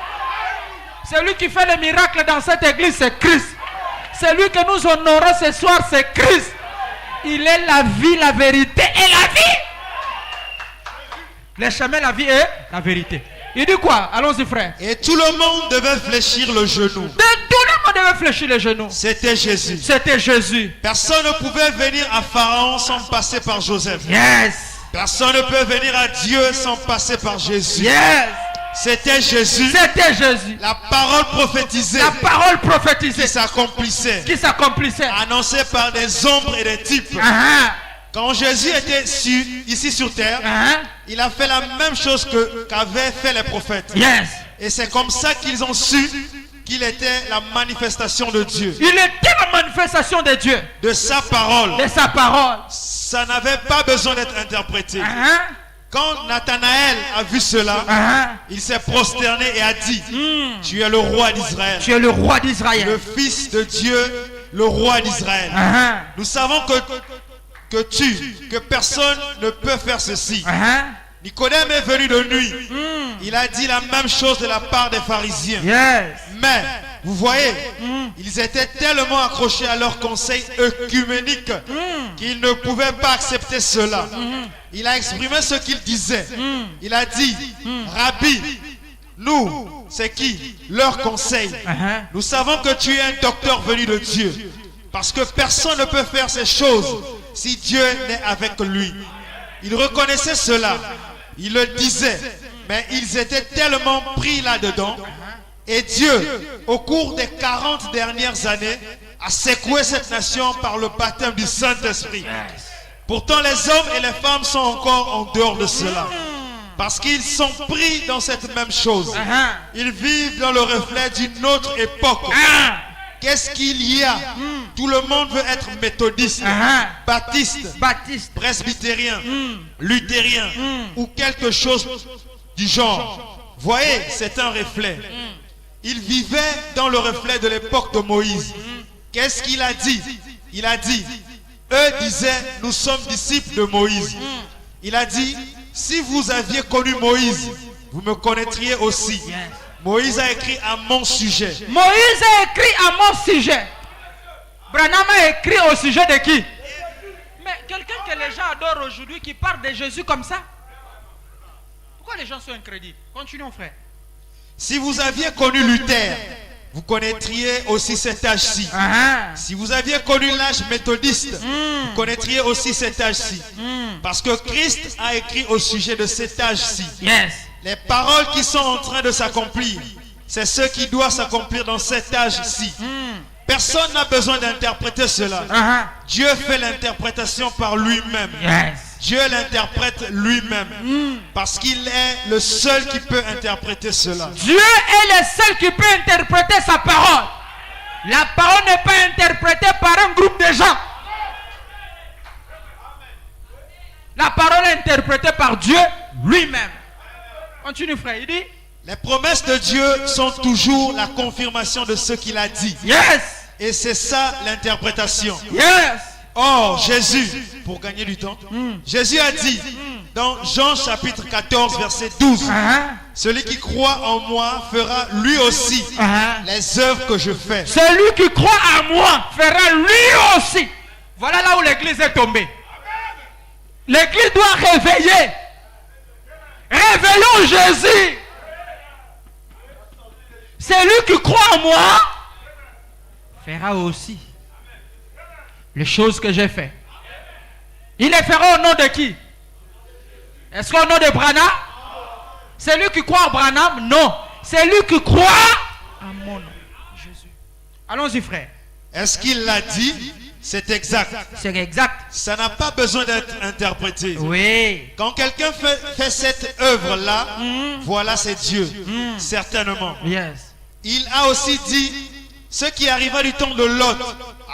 Celui qui fait les miracles dans cette église, c'est Christ. Celui que nous honorons ce soir, c'est Christ. Il est la vie, la vérité et la vie. Le chemin, la vie et la vérité. Il dit quoi? Allons-y, frère. Et tout le monde devait fléchir le genou. De tout le monde devait fléchir les genoux. C'était Jésus. C'était Jésus. Personne ne pouvait venir à Pharaon sans passer par Joseph. Yes. Personne ne peut venir à Dieu sans passer par Jésus. Yes. C'était Jésus. C'était Jésus. La parole prophétisée. La parole prophétisée Qui s'accomplissait. qui s'accomplissait. Annoncée par des ombres et des types. Quand Jésus était ici sur terre, il a fait la même chose qu'avaient fait les prophètes. Yes. Et c'est comme ça qu'ils ont su qu'il était la manifestation de Dieu. Il était la manifestation de Dieu. De sa parole. De sa parole. Ça n'avait pas besoin d'être interprété. Quand Nathanaël a vu cela, il s'est prosterné et a dit, tu es le roi d'Israël. Tu es le roi d'Israël. Le fils de Dieu, le roi d'Israël. Nous savons que personne ne peut faire ceci. Nicodème est venu de nuit. Il a dit la même chose de la part des pharisiens. Yes. Mais, vous voyez, ils étaient tellement accrochés à leur conseil œcuménique qu'ils ne pouvaient pas accepter cela. Il a exprimé ce qu'il disait. Il a dit, Rabbi, nous, c'est qui? Leur conseil. Nous savons que tu es un docteur venu de Dieu. Parce que personne ne peut faire ces choses si Dieu n'est avec lui. Il reconnaissait cela. Il le disait. Mais ils étaient tellement pris là-dedans. Et Dieu, au cours des 40 dernières années, a secoué cette nation par le baptême du Saint-Esprit. Pourtant, les hommes et les femmes sont encore en dehors de cela. Parce qu'ils sont pris dans cette même chose. Uh-huh. Ils vivent dans le reflet d'une autre époque. Qu'est-ce qu'il y a? Tout le monde veut être méthodiste, baptiste, presbytérien, luthérien ou quelque chose du genre. Voyez, c'est un reflet. Il vivait dans le reflet de l'époque de Moïse. Qu'est-ce qu'il a dit? Il a dit, eux disaient, nous sommes disciples de Moïse. Il a dit, si vous aviez connu Moïse, vous me connaîtriez aussi. Moïse a écrit à mon sujet. Moïse a écrit à mon sujet. Branham a écrit au sujet de qui? Mais quelqu'un que les gens adorent aujourd'hui qui parle de Jésus comme ça. Pourquoi les gens sont incrédules? Continuons, frère. Si vous aviez connu Luther, vous connaîtriez aussi cet âge-ci. Si vous aviez connu l'âge méthodiste, vous connaîtriez aussi cet âge-ci. Parce que Christ a écrit au sujet de cet âge-ci. Yes. Les paroles qui sont en train de s'accomplir, c'est ce qui doit s'accomplir dans cet âge-ci. Personne n'a besoin d'interpréter cela. Dieu fait l'interprétation par lui-même. Yes. Dieu l'interprète lui-même. Parce qu'il est le seul qui peut interpréter cela. Dieu est le seul qui peut interpréter sa parole. La parole n'est pas interprétée par un groupe de gens. La parole est interprétée par Dieu lui-même. Continue, frère. Il dit, les promesses de Dieu sont toujours la confirmation de ce qu'il a dit. yes. Et c'est ça l'interprétation. Yes. Or, Jésus, pour gagner du temps, Jésus a dit dans Jean chapitre 14 verset 12, celui qui croit en moi fera lui aussi les œuvres que je fais. Celui qui croit en moi fera lui aussi. Voilà là où l'église est tombée. L'église doit réveiller. Réveillons Jésus. Celui qui croit en moi fera aussi les choses que j'ai fait. Il les fera au nom de qui? Est-ce qu'au nom de Branham? Celui qui croit en Branham? Non. Celui qui croit en mon nom. Jésus. Allons-y, frère. Est-ce qu'il l'a dit? C'est exact. C'est exact. Ça n'a pas besoin d'être interprété. Oui. Quand quelqu'un fait cette œuvre-là, voilà, c'est Dieu. Certainement. Yes. Il a aussi dit, ce qui arriva du temps de Lot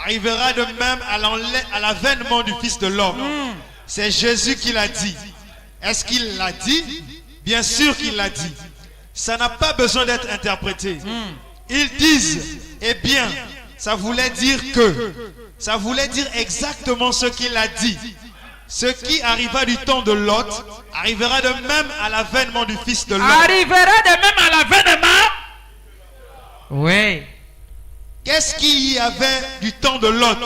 arrivera de même à l'avènement du Fils de l'homme. C'est Jésus qui l'a dit. Est-ce qu'il l'a dit? Bien sûr qu'il l'a dit. Ça n'a pas besoin d'être interprété. Ils disent, eh bien, ça voulait dire que. Ça voulait dire exactement ce qu'il a dit. Ce qui arriva du temps de Lot arrivera de même à l'avènement du Fils de l'homme. Arrivera de même à l'avènement. Oui. Qu'est-ce qu'il y avait du temps de Lot?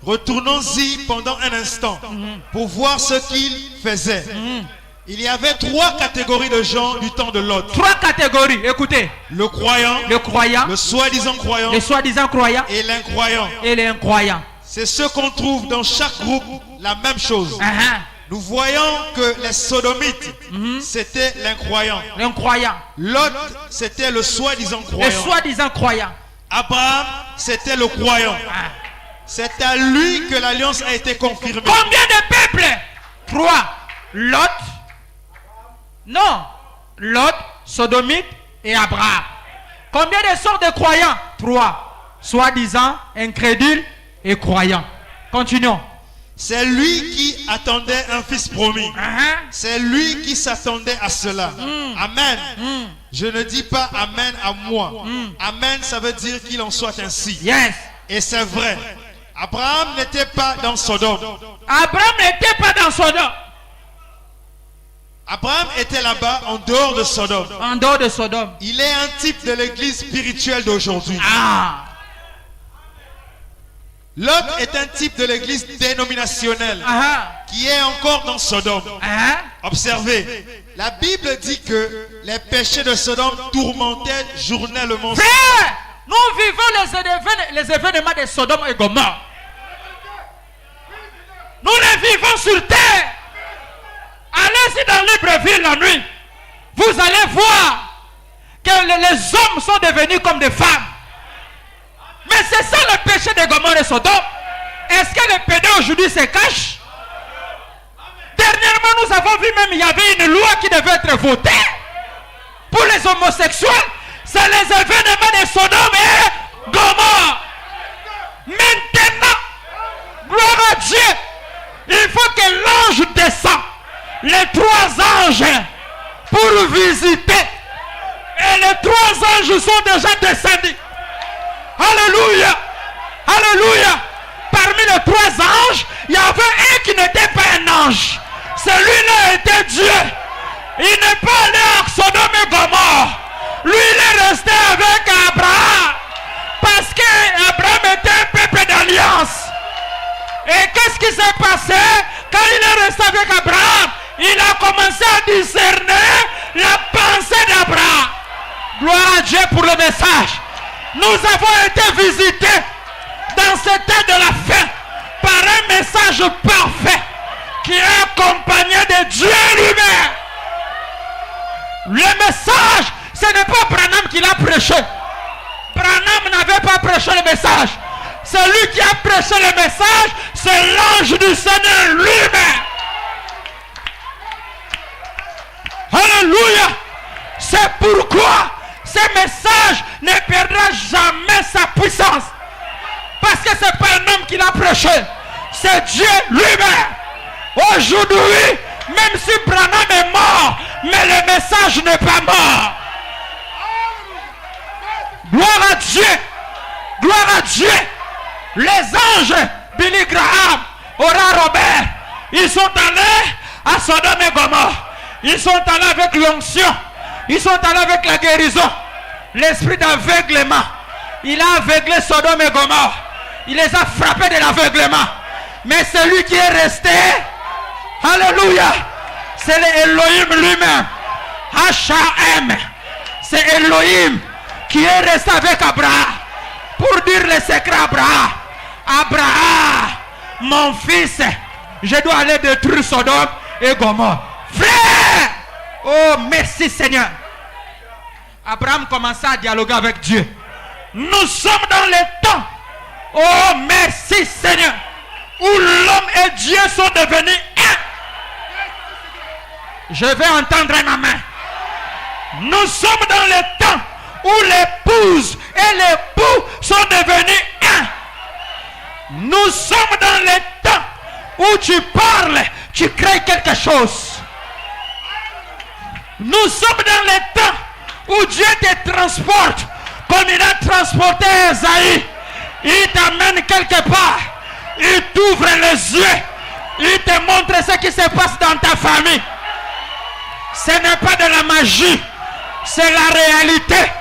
Retournons-y pendant un instant pour voir ce qu'il faisait. Il y avait 3 catégories de gens du temps de Lot. 3 catégories, écoutez. Le croyant, le soi-disant croyant, le soi-disant croyant et l'incroyant. Et l'incroyant. C'est ce qu'on trouve dans chaque groupe, la même chose. Nous voyons que les sodomites, c'était l'incroyant. L'incroyant. Lot, c'était le soi-disant croyant. Le soi-disant croyant. Abraham, c'était le croyant. C'est à lui que l'alliance a été confirmée. Combien de peuples? 3. Lot. Non. Lot, sodomite et Abraham. Combien de sortes de croyants? 3. Soi-disant, incrédules et croyants. Continuons. C'est lui qui attendait un fils promis. C'est lui qui s'attendait à cela. Amen. Je ne dis pas amen à moi. Amen, ça veut dire qu'il en soit ainsi. Yes. Et c'est vrai. Abraham n'était pas dans Sodome. Abraham n'était pas dans Sodome. Abraham était là-bas en dehors de Sodome. En dehors de Sodome. Il est un type de l'église spirituelle d'aujourd'hui. Lot est un type de l'église dénominationnelle qui est encore dans Sodome. Observez, la Bible dit que les péchés de Sodome tourmentaient journellement. Frère, nous vivons les événements de Sodome et Gomorrhe. Nous les vivons sur terre. Allez-y dans Libreville la nuit. Vous allez voir que les hommes sont devenus comme des femmes. Mais c'est ça le péché de Gomorrhe et Sodome. Est-ce que les pédés aujourd'hui se cachent? Dernièrement, nous avons vu même, il y avait une loi qui devait être votée pour les homosexuels. C'est les événements de Sodome et Gomorrhe. Maintenant, gloire à Dieu, il faut que l'ange descende, les 3 anges, pour visiter. Et les 3 anges sont déjà descendus. Alléluia. Alléluia. Parmi les 3 anges, il y avait un qui n'était pas un ange. Celui-là était Dieu. Il n'est pas allé à Sodome et Gomorre. Lui, il est resté avec Abraham. Parce qu'Abraham était un peuple d'alliance. Et qu'est-ce qui s'est passé? Quand il est resté avec Abraham, il a commencé à discerner la pensée d'Abraham. Gloire à Dieu pour le message. Nous avons été visités dans ce temps de la fin par un message parfait qui est accompagné de Dieu lui-même. Le message, ce n'est pas Branham qui l'a prêché. Branham n'avait pas prêché le message. Celui qui a prêché le message, c'est l'ange du Seigneur lui-même. Alléluia. C'est pourquoi ce message ne perdra jamais sa puissance. Parce que ce n'est pas un homme qui l'a prêché. C'est Dieu lui-même. Aujourd'hui, même si Branham est mort, mais le message n'est pas mort. Gloire à Dieu. Gloire à Dieu. Les anges, Billy Graham, Ora Robert, ils sont allés à Sodome et Gomorre. Ils sont allés avec l'onction. Ils sont allés avec la guérison. L'esprit d'aveuglement. Il a aveuglé Sodome et Gomorre. Il les a frappés de l'aveuglement. Mais celui qui est resté, alléluia, c'est l'Elohim lui-même. H.A.M. C'est Elohim qui est resté avec Abraham pour dire le secret à Abraham. Abraham, mon fils, je dois aller détruire Sodome et Gomorre. Frère, oh merci Seigneur. Abraham commença à dialoguer avec Dieu. Nous sommes dans le temps, oh merci Seigneur, où l'homme et Dieu sont devenus un. Je vais entendre un amen. Nous sommes dans le temps où l'épouse et l'époux sont devenus un. Nous sommes dans le temps où tu parles, tu crées quelque chose. Nous sommes dans le temps où Dieu te transporte comme il a transporté Esaïe. Il t'amène quelque part. Il t'ouvre les yeux. Il te montre ce qui se passe dans ta famille. Ce n'est pas de la magie. C'est la réalité.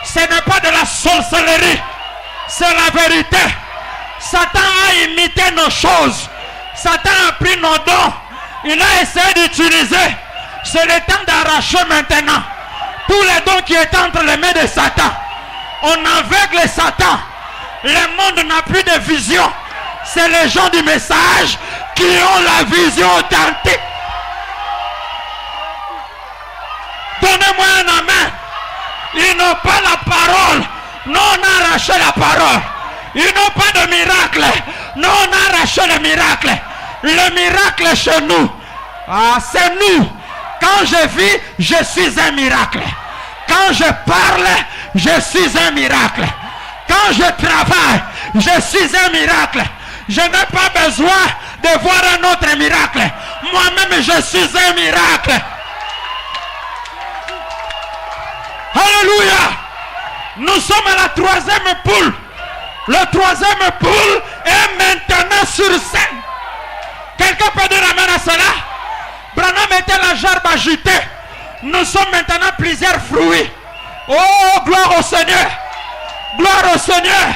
Ce n'est pas de la sorcellerie. C'est la vérité. Satan a imité nos choses. Satan a pris nos dons. Il a essayé d'utiliser. C'est le temps d'arracher maintenant tous les dons qui étaient entre les mains de Satan. On aveugle Satan. Le monde n'a plus de vision. C'est les gens du message qui ont la vision authentique. Donnez-moi un amen. Ils n'ont pas la parole. Nous, on a arraché la parole. Ils n'ont pas de miracle. Nous, on a arraché le miracle. Le miracle chez nous, c'est nous. Quand je vis, je suis un miracle. Quand je parle, je suis un miracle. Quand je travaille, je suis un miracle. Je n'ai pas besoin de voir un autre miracle. Moi-même, je suis un miracle. Alléluia. Nous sommes à la 3e poule. Le 3e poule est maintenant sur scène. Quelqu'un peut dire amen à cela? Branham était la gerbe agitée. Nous sommes maintenant plusieurs fruits. Oh, gloire au Seigneur. Gloire au Seigneur.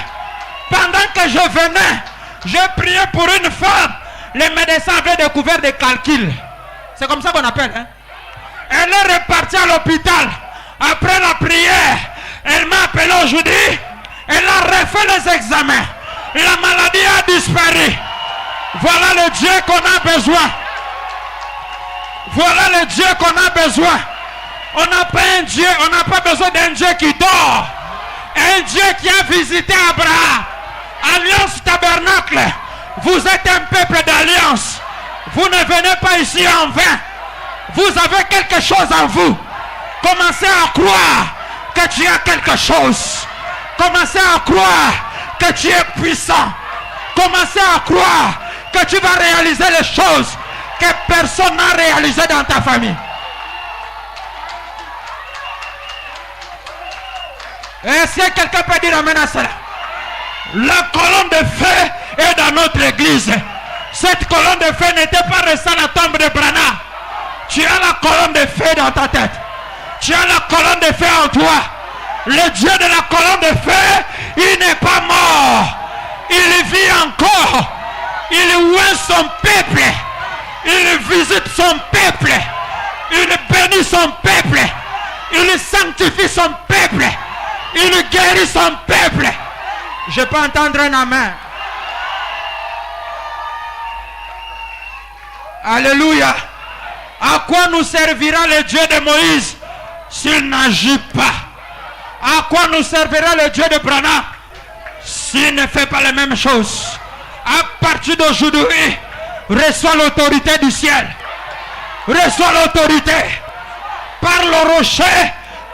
Pendant que je venais, j'ai prié pour une femme. Les médecins avaient découvert des calculs. C'est comme ça qu'on appelle. Hein? Elle est repartie à l'hôpital. Après la prière, elle m'a appelé aujourd'hui. Elle a refait les examens. La maladie a disparu. Voilà le Dieu qu'on a besoin. Voilà le Dieu qu'on a besoin. On n'a pas un Dieu, on n'a pas besoin d'un Dieu qui dort. Un Dieu qui a visité Abraham. Alliance tabernacle. Vous êtes un peuple d'alliance. Vous ne venez pas ici en vain. Vous avez quelque chose en vous. Commencez à croire que tu as quelque chose. Commencez à croire que tu es puissant. Commencez à croire que tu vas réaliser les choses que personne n'a réalisées dans ta famille. Est-ce que quelqu'un peut dire amen à cela? La colonne de feu est dans notre église. Cette colonne de feu n'était pas restée à la tombe de Branham. Tu as la colonne de feu dans ta tête. Tu as la colonne de feu en toi. Le Dieu de la colonne de feu, il n'est pas mort. Il vit encore. Il oint son peuple. Il visite son peuple. Il bénit son peuple. Il sanctifie son peuple. Il guérit son peuple. Je peux entendre un amen. Alléluia. À quoi nous servira le Dieu de Moïse s'il n'agit pas? À quoi nous servira le Dieu de Branham s'il ne fait pas les mêmes choses? À partir d'aujourd'hui, reçois l'autorité du ciel. Reçois l'autorité. Par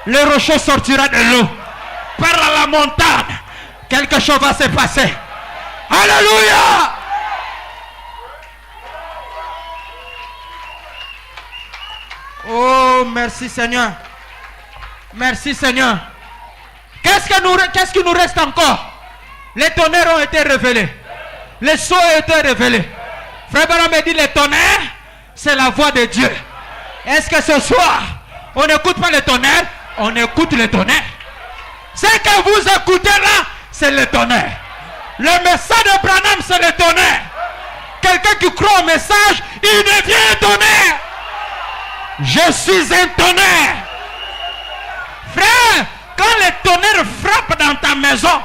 le rocher sortira de l'eau. Par la montagne, quelque chose va se passer. Alléluia. Oh, merci Seigneur. Merci Seigneur. Qu'est-ce qui nous reste encore? Les tonnerres ont été révélés. Les sceaux ont été révélés. Frère Branham me dit les tonnerres, c'est la voix de Dieu. Est-ce que ce soir, on n'écoute pas les tonnerres? On écoute les tonnerres. Ce que vous écoutez là, c'est le tonnerre. Le message de Branham, c'est le tonnerre. Quelqu'un qui croit au message, il devient un tonnerre. Je suis un tonnerre. Frère, quand le tonnerre frappe dans ta maison,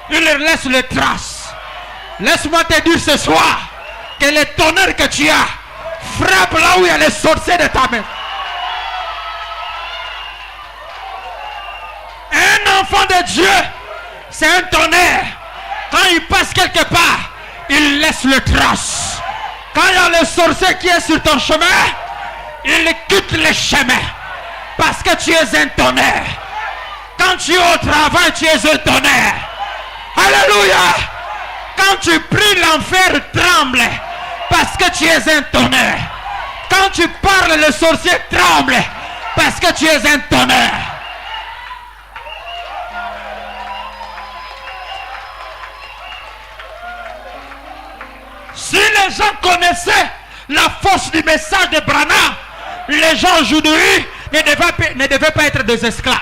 il laisse les traces. Laisse-moi te dire ce soir que le tonnerre que tu as frappe là où il y a les sorciers de ta maison. Un enfant de Dieu, c'est un tonnerre. Quand il passe quelque part, il laisse les traces. Quand il y a le sorcier qui est sur ton chemin, il quitte le chemin. Parce que tu es un tonnerre. Quand tu es au travail, tu es un tonnerre. Alléluia. Quand tu pries, l'enfer tremble. Parce que tu es un tonnerre. Quand tu parles, le sorcier tremble. Parce que tu es un tonnerre. Si les gens connaissaient la force du message de Branham, les gens aujourd'hui ne devaient pas être des esclaves.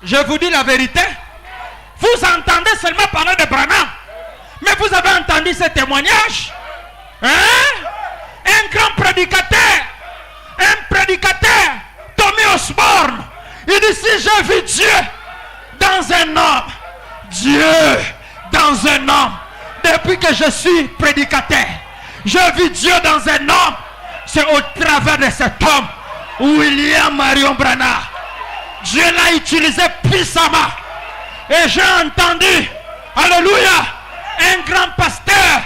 Je vous dis la vérité. Vous entendez seulement parler de Branham. Mais vous avez entendu ce témoignage? Hein? Un grand prédicateur. Un prédicateur. Tommy Osborne. Il dit si j'ai vu Dieu dans un homme. Dieu dans un homme. Depuis que je suis prédicateur, j'ai vu Dieu dans un homme. C'est au travers de cet homme, William Marion Branham. Dieu l'a utilisé puissamment. Et j'ai entendu, alléluia, un grand pasteur,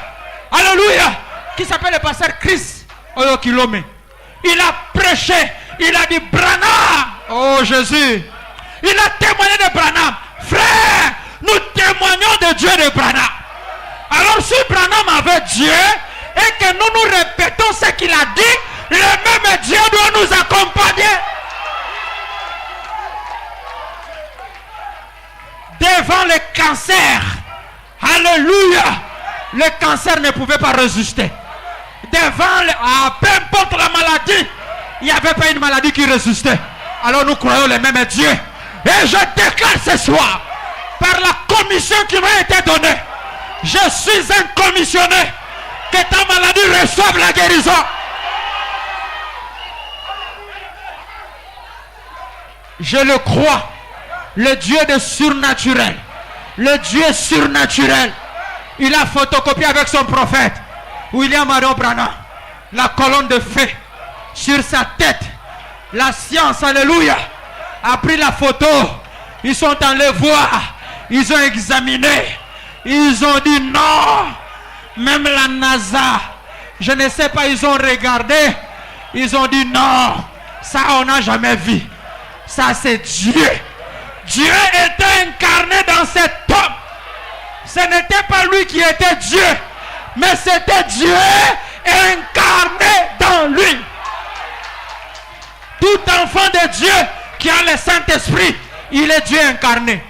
alléluia, qui s'appelle le pasteur Chris Oyokilome. Il a prêché, il a dit Branham, oh Jésus. Il a témoigné de Branham. Frère, nous témoignons de Dieu de Branham. Alors si Branham avait Dieu et que nous répétons ce qu'il a dit, le même Dieu doit nous accompagner. Devant le cancer, alléluia, le cancer ne pouvait pas résister. Devant, peu importe la maladie, il n'y avait pas une maladie qui résistait. Alors nous croyons le même Dieu. Et je déclare ce soir, par la commission qui m'a été donnée, je suis un commissionné, que ta maladie reçoive la guérison. Je le crois. Le Dieu de surnaturel. Le Dieu surnaturel. Il a photocopié avec son prophète William Marion Branham la colonne de feu sur sa tête. La science, alléluia, a pris la photo. Ils sont allés voir. Ils ont examiné. Ils ont dit non. Même la NASA, je ne sais pas, ils ont regardé. Ils ont dit non. Ça, on n'a jamais vu. Ça, c'est Dieu. Dieu était incarné dans cet homme. Ce n'était pas lui qui était Dieu, mais c'était Dieu incarné dans lui. Tout enfant de Dieu qui a le Saint-Esprit, il est Dieu incarné.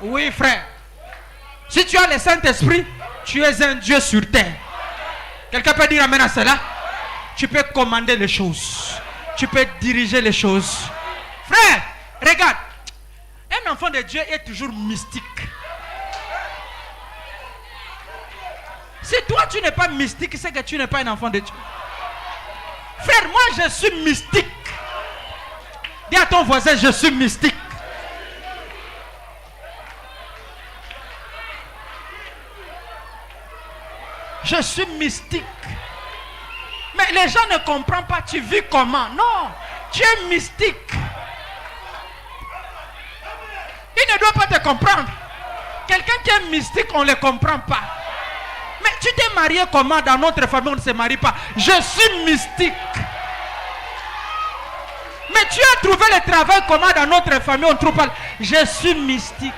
Oui, frère. Si tu as le Saint-Esprit, tu es un Dieu sur terre. Quelqu'un peut dire amen à cela? Tu peux commander les choses. Tu peux diriger les choses. Frère, regarde. Un enfant de Dieu est toujours mystique. Si toi tu n'es pas mystique, c'est que tu n'es pas un enfant de Dieu. Frère, moi je suis mystique. Dis à ton voisin, je suis mystique. Je suis mystique. Mais les gens ne comprennent pas, tu vis comment? Non, tu es mystique. Il ne doit pas te comprendre. Quelqu'un qui est mystique, on ne le comprend pas. Mais tu t'es marié comment? Dans notre famille, on ne se marie pas. Je suis mystique. Mais tu as trouvé le travail comment? Dans notre famille, on ne trouve pas. Je suis mystique.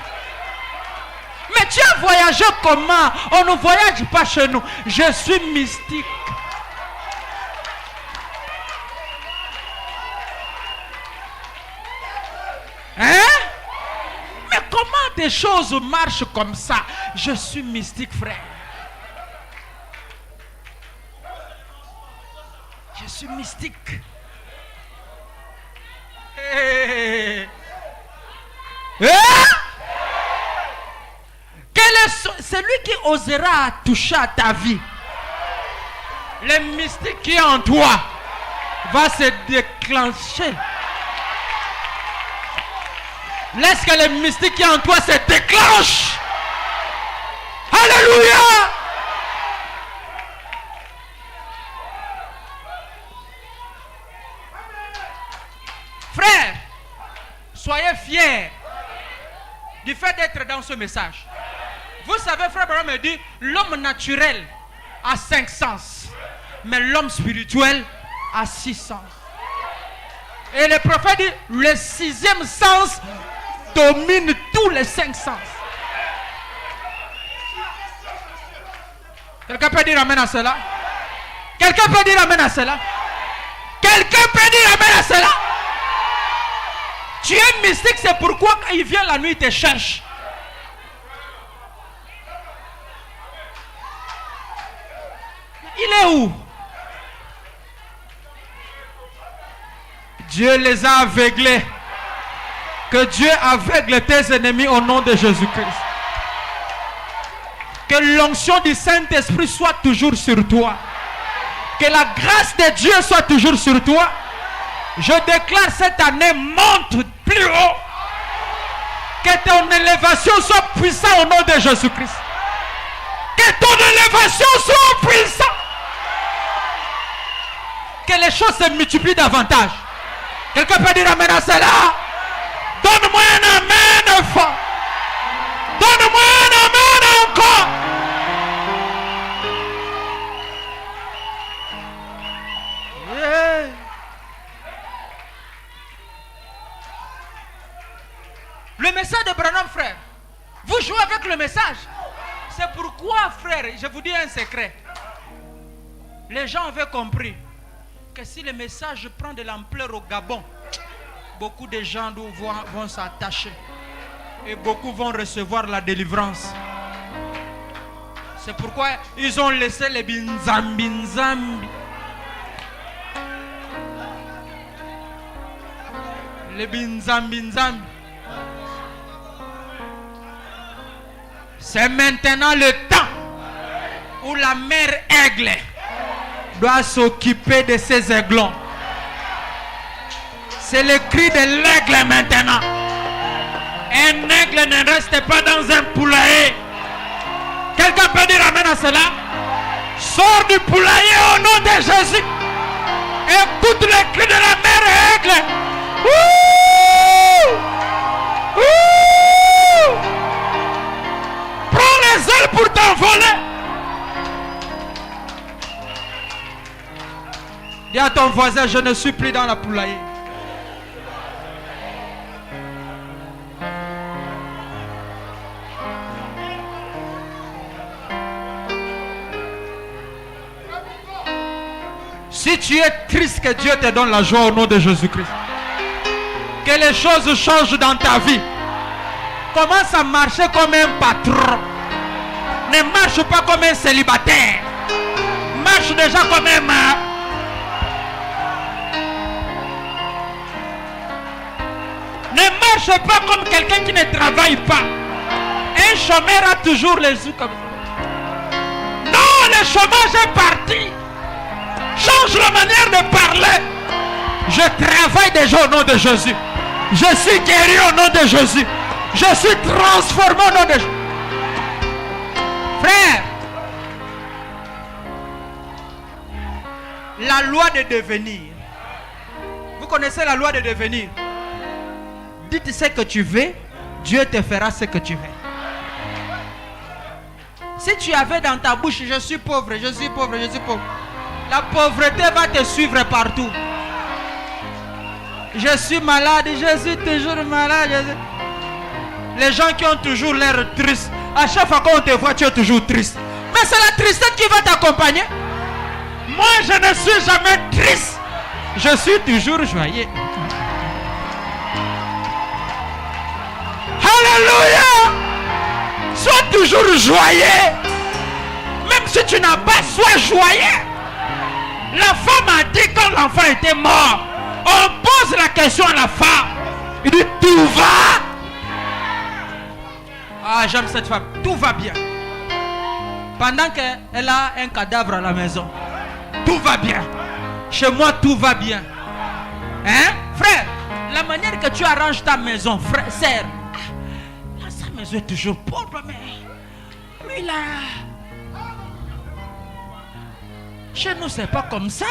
Mais tu as voyagé comment? On ne voyage pas chez nous. Je suis mystique. Hein? Mais comment des choses marchent comme ça? Je suis mystique, frère. Je suis mystique. Hey. Hein? Quel est celui qui osera toucher à ta vie? Le mystique qui est en toi va se déclencher. Laisse que le mystique qui est en toi se déclenche. Alléluia. Frère, soyez fiers du fait d'être dans ce message. Vous savez, frère Branham me dit, l'homme naturel a 5 sens, mais l'homme spirituel a 6 sens. Et le prophète dit, le 6e sens domine tous les 5 sens. Quelqu'un peut dire amen à cela? Quelqu'un peut dire amen à cela? Quelqu'un peut dire amen à cela? Tu es mystique, c'est pourquoi quand il vient la nuit, il te cherche. Il est où? Dieu les a aveuglés. Que Dieu aveugle tes ennemis au nom de Jésus-Christ. Que l'onction du Saint-Esprit soit toujours sur toi. Que la grâce de Dieu soit toujours sur toi. Je déclare cette année, monte plus haut. Que ton élévation soit puissante au nom de Jésus-Christ. Que ton élévation soit puissante. Que les choses se multiplient davantage. Quelqu'un peut dire amen à cela? Donne-moi un amen fort. Donne-moi un amen encore. Yeah. Le message de Branham, frère. Vous jouez avec le message. C'est pourquoi, frère, je vous dis un secret. Les gens avaient compris que si le message prend de l'ampleur au Gabon, beaucoup de gens vont s'attacher et beaucoup vont recevoir la délivrance. C'est pourquoi ils ont laissé les binzambi. Les binzambi. C'est maintenant le temps où la mère aigle doit s'occuper de ses aiglons. C'est le cri de l'aigle maintenant. Un aigle ne reste pas dans un poulailler. Quelqu'un peut dire amen à cela? Sors du poulailler au nom de Jésus. Écoute le cri de la mère aigle. Ouh! Ouh! pour t'envoler. Dis à ton voisin, je ne suis plus dans la poulailler. Si tu es triste, que Dieu te donne la joie au nom de Jésus-Christ. Que les choses changent dans ta vie. Commence à marcher comme un patron. Ne marche pas comme un célibataire. Marche déjà comme un mari. Ne marche pas comme quelqu'un qui ne travaille pas. Un chômeur a toujours les yeux comme ça. Non, le chômage est parti. Change la manière de parler. Je travaille déjà au nom de Jésus. Je suis guéri au nom de Jésus. Je suis transformé au nom de Jésus. Frère, la loi de devenir. Vous connaissez la loi de devenir? Dites ce que tu veux, Dieu te fera ce que tu veux. Si tu avais dans ta bouche, je suis pauvre, je suis pauvre, je suis pauvre, la pauvreté va te suivre partout. Je suis malade, je suis toujours malade. Les gens qui ont toujours l'air tristes, à chaque fois qu'on te voit, tu es toujours triste. Mais c'est la tristesse qui va t'accompagner. Moi, je ne suis jamais triste. Je suis toujours joyeux. Alléluia! Sois toujours joyeux. Même si tu n'as pas, sois joyeux. La femme a dit quand l'enfant était mort, on pose la question à la femme. Il dit, tout va? Ah, j'aime cette femme. Tout va bien. Pendant qu'elle a un cadavre à la maison. Tout va bien. Chez moi, tout va bien. Hein? Frère, la manière que tu arranges ta maison, frère, sœur, sa maison est toujours pauvre, mais là, chez nous, c'est pas comme ça.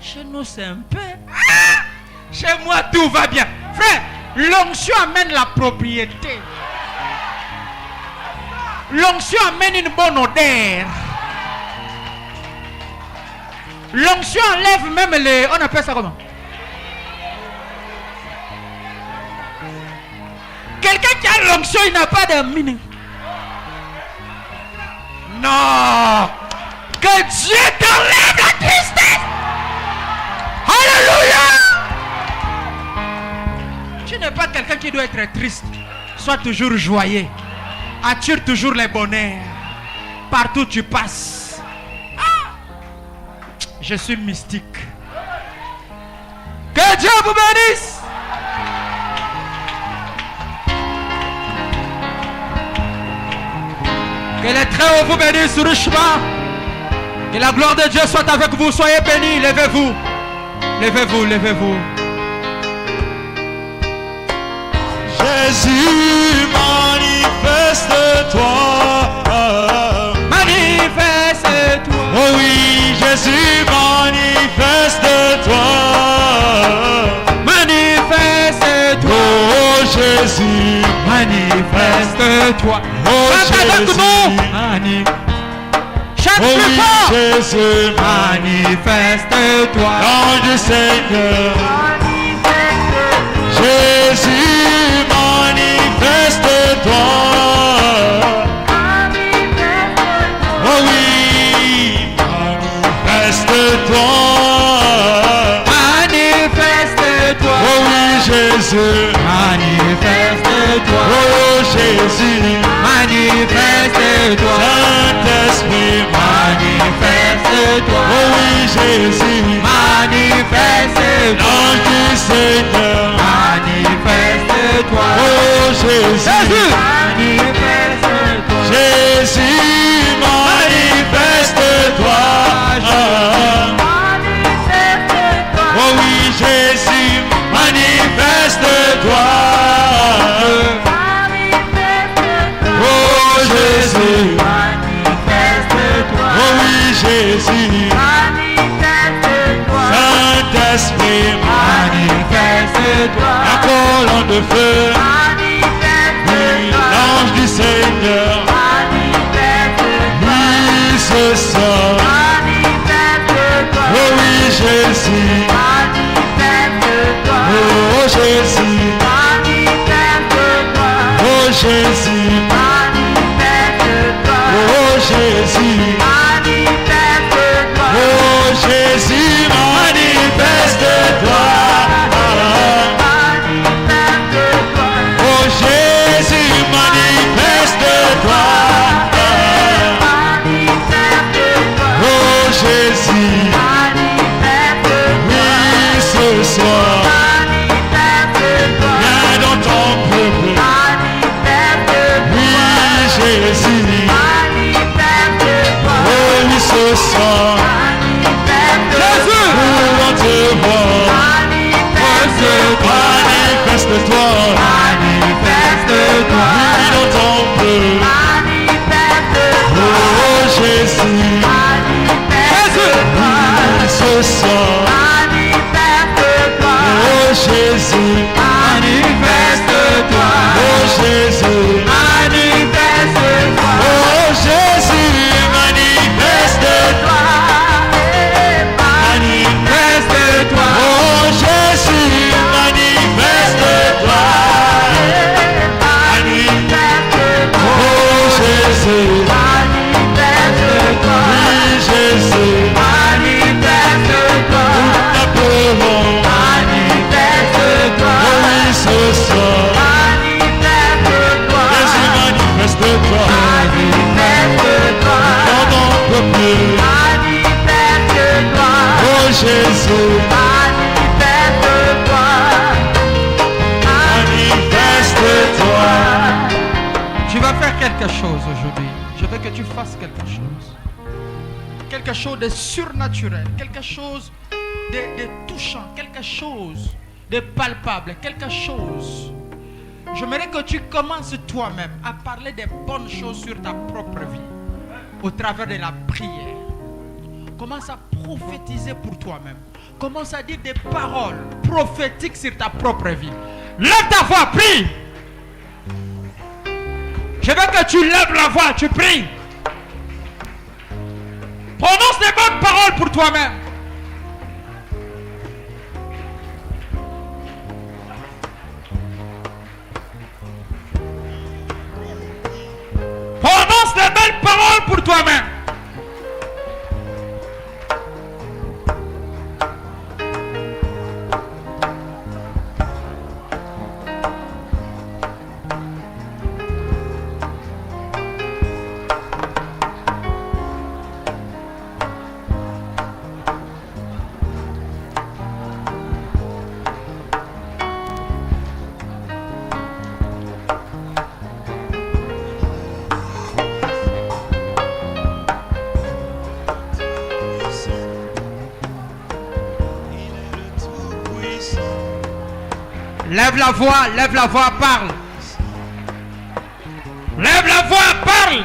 Chez nous, c'est un peu. Chez moi, tout va bien. Frère, l'onction amène la propriété. L'onction amène une bonne odeur. L'onction enlève même les... On appelle ça comment? Quelqu'un qui a l'onction, il n'a pas de mine. Non. Que Dieu t'enlève la tristesse. Alléluia. Tu n'es pas quelqu'un qui doit être triste. Sois toujours joyeux. Attire toujours les bonheurs. Partout où tu passes. Je suis mystique. Que Dieu vous bénisse. Que les très hauts vous bénissent richement. Que la gloire de Dieu soit avec vous. Soyez bénis. Levez-vous. Levez-vous, levez-vous. Jésus, manifeste-toi. Manifeste-toi. Oh oui, Jésus, manifeste-toi. Manifeste-toi. Oh Jésus, manifeste-toi. Oh Chante avec nous. Chante oh plus oui, fort. Jésus, Manifeste-toi. l'ange du Seigneur. Jésus, manifeste-toi. Oh oui, manifeste-toi. Manifeste-toi. Oh oui, Jésus, Manifeste-toi. oh Jésus, Manifeste-toi. Saint-Esprit, Manifeste-toi. oh oui, Jésus, Manifeste-toi. l'ange du Seigneur. Manifeste-toi. Oh Jésus, Manifeste-toi. Jésus, manifeste-toi. Oh oui, Jésus, manifeste-toi. Oh Jésus, oh oui, Jésus, Saint-Esprit, Manifeste-toi. la colonne de feu, oui, l'ange du Seigneur. Jésus, manifeste-toi, oh Jésus, manifeste-toi, oh Jésus, manifeste-toi, oh Jésus, manifeste-toi, oh Jésus, manifeste-toi. manifeste-toi, Oh Jésus, manifeste-toi. manifeste-toi, Oh Jésus, manifeste-toi, oui ce soir, manifeste-toi, viens dans ton peuple. Oui manifeste-toi, Jésus, manifeste-toi, oh oui ce soir, Jésus, nous voulons te voir. Manifeste-toi, manifeste-toi, oui dans ton peuple. manifeste-toi, Oh Jésus, manifeste-toi, oui ce soir, manifeste-toi, oh Jésus, manifeste-toi, oh Jésus, manifeste-toi, oh Jésus, manifeste-toi, manifeste-toi, oh Jésus, manifeste-toi, manifeste-toi, oh Jésus, manifeste-toi, oui Jésus, manifeste-toi, nous t'appelons, manifeste-toi, oh oui ce soir, manifeste-toi, Jésus, manifeste-toi, manifeste-toi, dans ton peuple, manifeste-toi, oh Jésus, manifeste-toi, manifeste-toi. Tu vas faire quelque chose aujourd'hui. Je veux que tu fasses quelque chose. Quelque chose de surnaturel. Quelque chose de touchant. Quelque chose de palpable. Quelque chose. J'aimerais que tu commences toi-même à parler des bonnes choses sur ta propre vie. Au travers de la prière. Commence à prophétiser pour toi-même. Commence à dire des paroles prophétiques sur ta propre vie. Lève ta voix, prie. Je veux que tu lèves la voix, tu pries. Prononce des bonnes paroles pour toi-même. Prononce des belles paroles pour toi-même. Lève la voix, parle. Lève la voix, parle.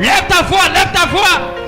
Lève ta voix, lève ta voix.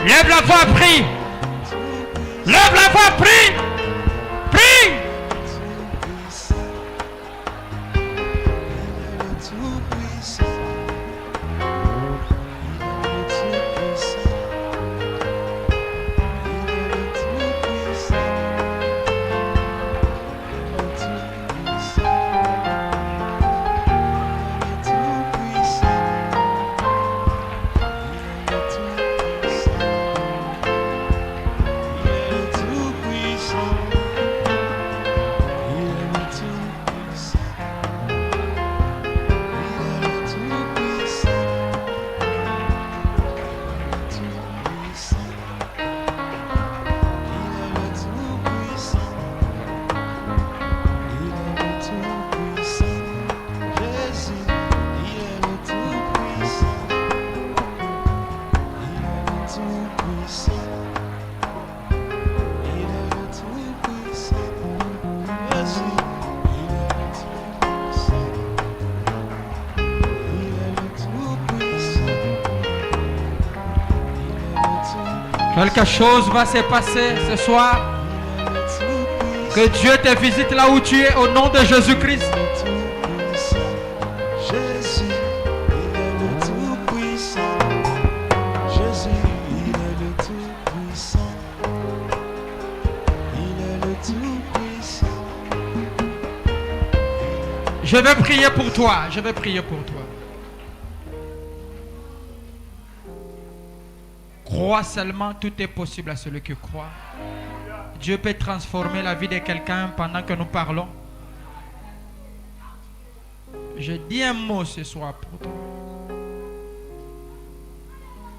Lève la voix, prie. Lève la voix, prie. Prie. Quelque chose va se passer ce soir. Que Dieu te visite là où tu es au nom de Jésus-Christ. Jésus, il est le Tout-Puissant. Jésus, il est le Tout-Puissant. Il est le Tout-Puissant. Je vais prier pour toi. Je vais prier pour toi. Crois seulement, tout est possible à celui qui croit. Dieu peut transformer la vie de quelqu'un pendant que nous parlons. Je dis un mot ce soir pour toi.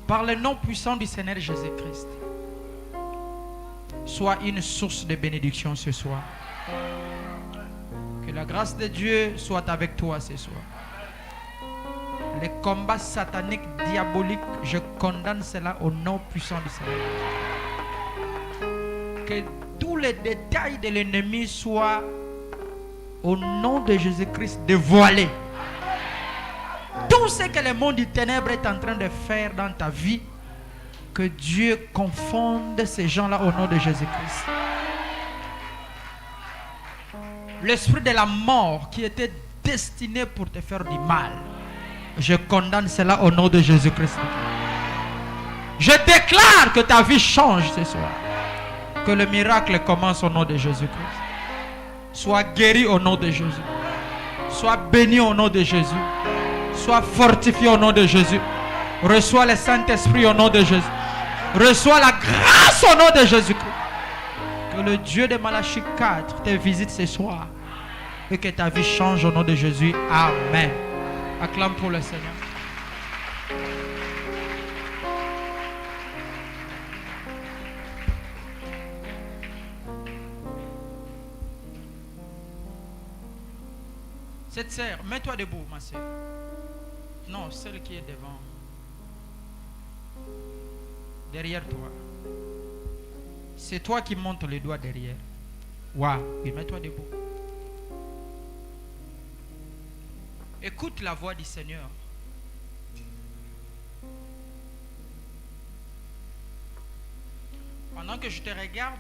Par le nom puissant du Seigneur Jésus-Christ, sois une source de bénédiction ce soir. Que la grâce de Dieu soit avec toi ce soir. Les combats sataniques, diaboliques, je condamne cela au nom puissant du Seigneur. Que tous les détails de l'ennemi soient au nom de Jésus-Christ dévoilés. Tout ce que le monde du ténèbre est en train de faire dans ta vie, que Dieu confonde ces gens-là au nom de Jésus-Christ. L'esprit de la mort qui était destiné pour te faire du mal, je condamne cela au nom de Jésus-Christ. Je déclare que ta vie change ce soir. Que le miracle commence au nom de Jésus-Christ. Sois guéri au nom de Jésus. Sois béni au nom de Jésus. Sois fortifié au nom de Jésus. Reçois le Saint-Esprit au nom de Jésus. Reçois la grâce au nom de Jésus-Christ. Que le Dieu de Malachie 4 te visite ce soir. Et que ta vie change au nom de Jésus. Amen. Acclame pour le Seigneur. Cette sœur, mets-toi debout, ma sœur. Non, celle qui est devant. Derrière toi. C'est toi qui montes les doigts derrière. Waouh, oui, mets-toi debout. Écoute la voix du Seigneur. Pendant que je te regarde,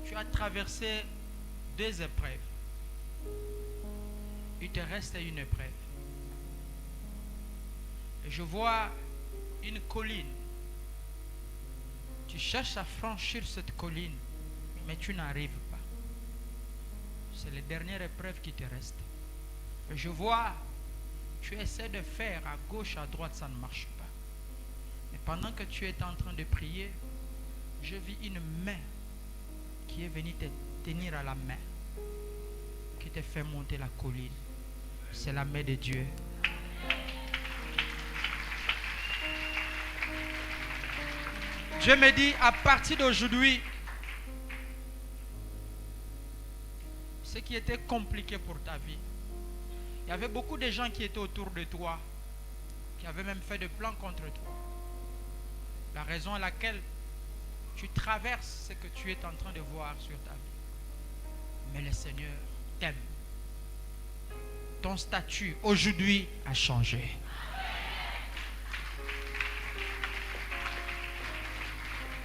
tu as traversé 2 épreuves. Il te reste une épreuve. Et je vois une colline. Tu cherches à franchir cette colline, mais tu n'arrives pas. C'est la dernière épreuve qui te reste. Et je vois, tu essaies de faire à gauche, à droite, ça ne marche pas. Mais pendant que tu es en train de prier, je vis une main qui est venue te tenir à la main, qui te fait monter la colline. C'est la main de Dieu. Dieu me dit, à partir d'aujourd'hui, ce qui était compliqué pour ta vie, il y avait beaucoup de gens qui étaient autour de toi, qui avaient même fait des plans contre toi. La raison à laquelle tu traverses ce que tu es en train de voir sur ta vie. Mais le Seigneur t'aime. Ton statut aujourd'hui a changé.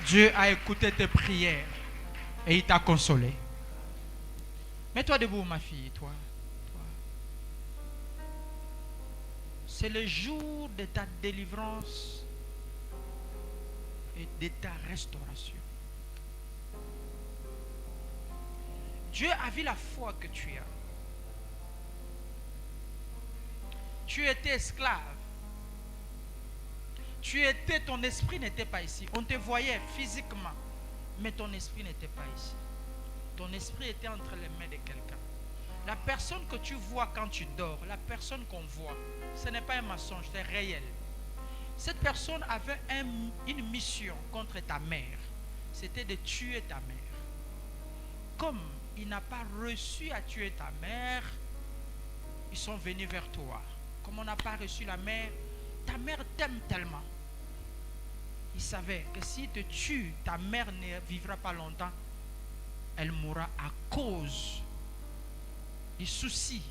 Dieu a écouté tes prières et il t'a consolé. Mets-toi debout, ma fille, toi. C'est le jour de ta délivrance et de ta restauration. Dieu a vu la foi que tu as. Tu étais esclave. Ton esprit n'était pas ici. On te voyait physiquement, mais ton esprit n'était pas ici. Ton esprit était entre les mains de quelqu'un. La personne que tu vois quand tu dors, la personne qu'on voit, ce n'est pas un mensonge, c'est réel. Cette personne avait une mission contre ta mère. C'était de tuer ta mère. Comme il n'a pas reçu à tuer ta mère, ils sont venus vers toi. Comme on n'a pas reçu la mère, ta mère t'aime tellement. Il savait que s'il te tue, ta mère ne vivra pas longtemps. Elle mourra à cause du souci.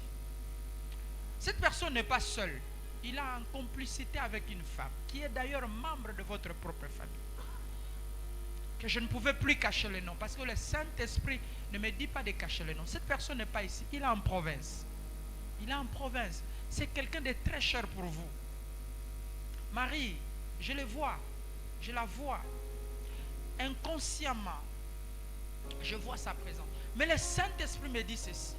Cette personne n'est pas seule. Il a une complicité avec une femme qui est d'ailleurs membre de votre propre famille. Que je ne pouvais plus cacher le nom parce que le Saint-Esprit ne me dit pas de cacher le nom. Cette personne n'est pas ici. Il est en province. C'est quelqu'un de très cher pour vous. Marie, je le vois. Je la vois. Inconsciemment, je vois sa présence. Mais le Saint-Esprit me dit ceci.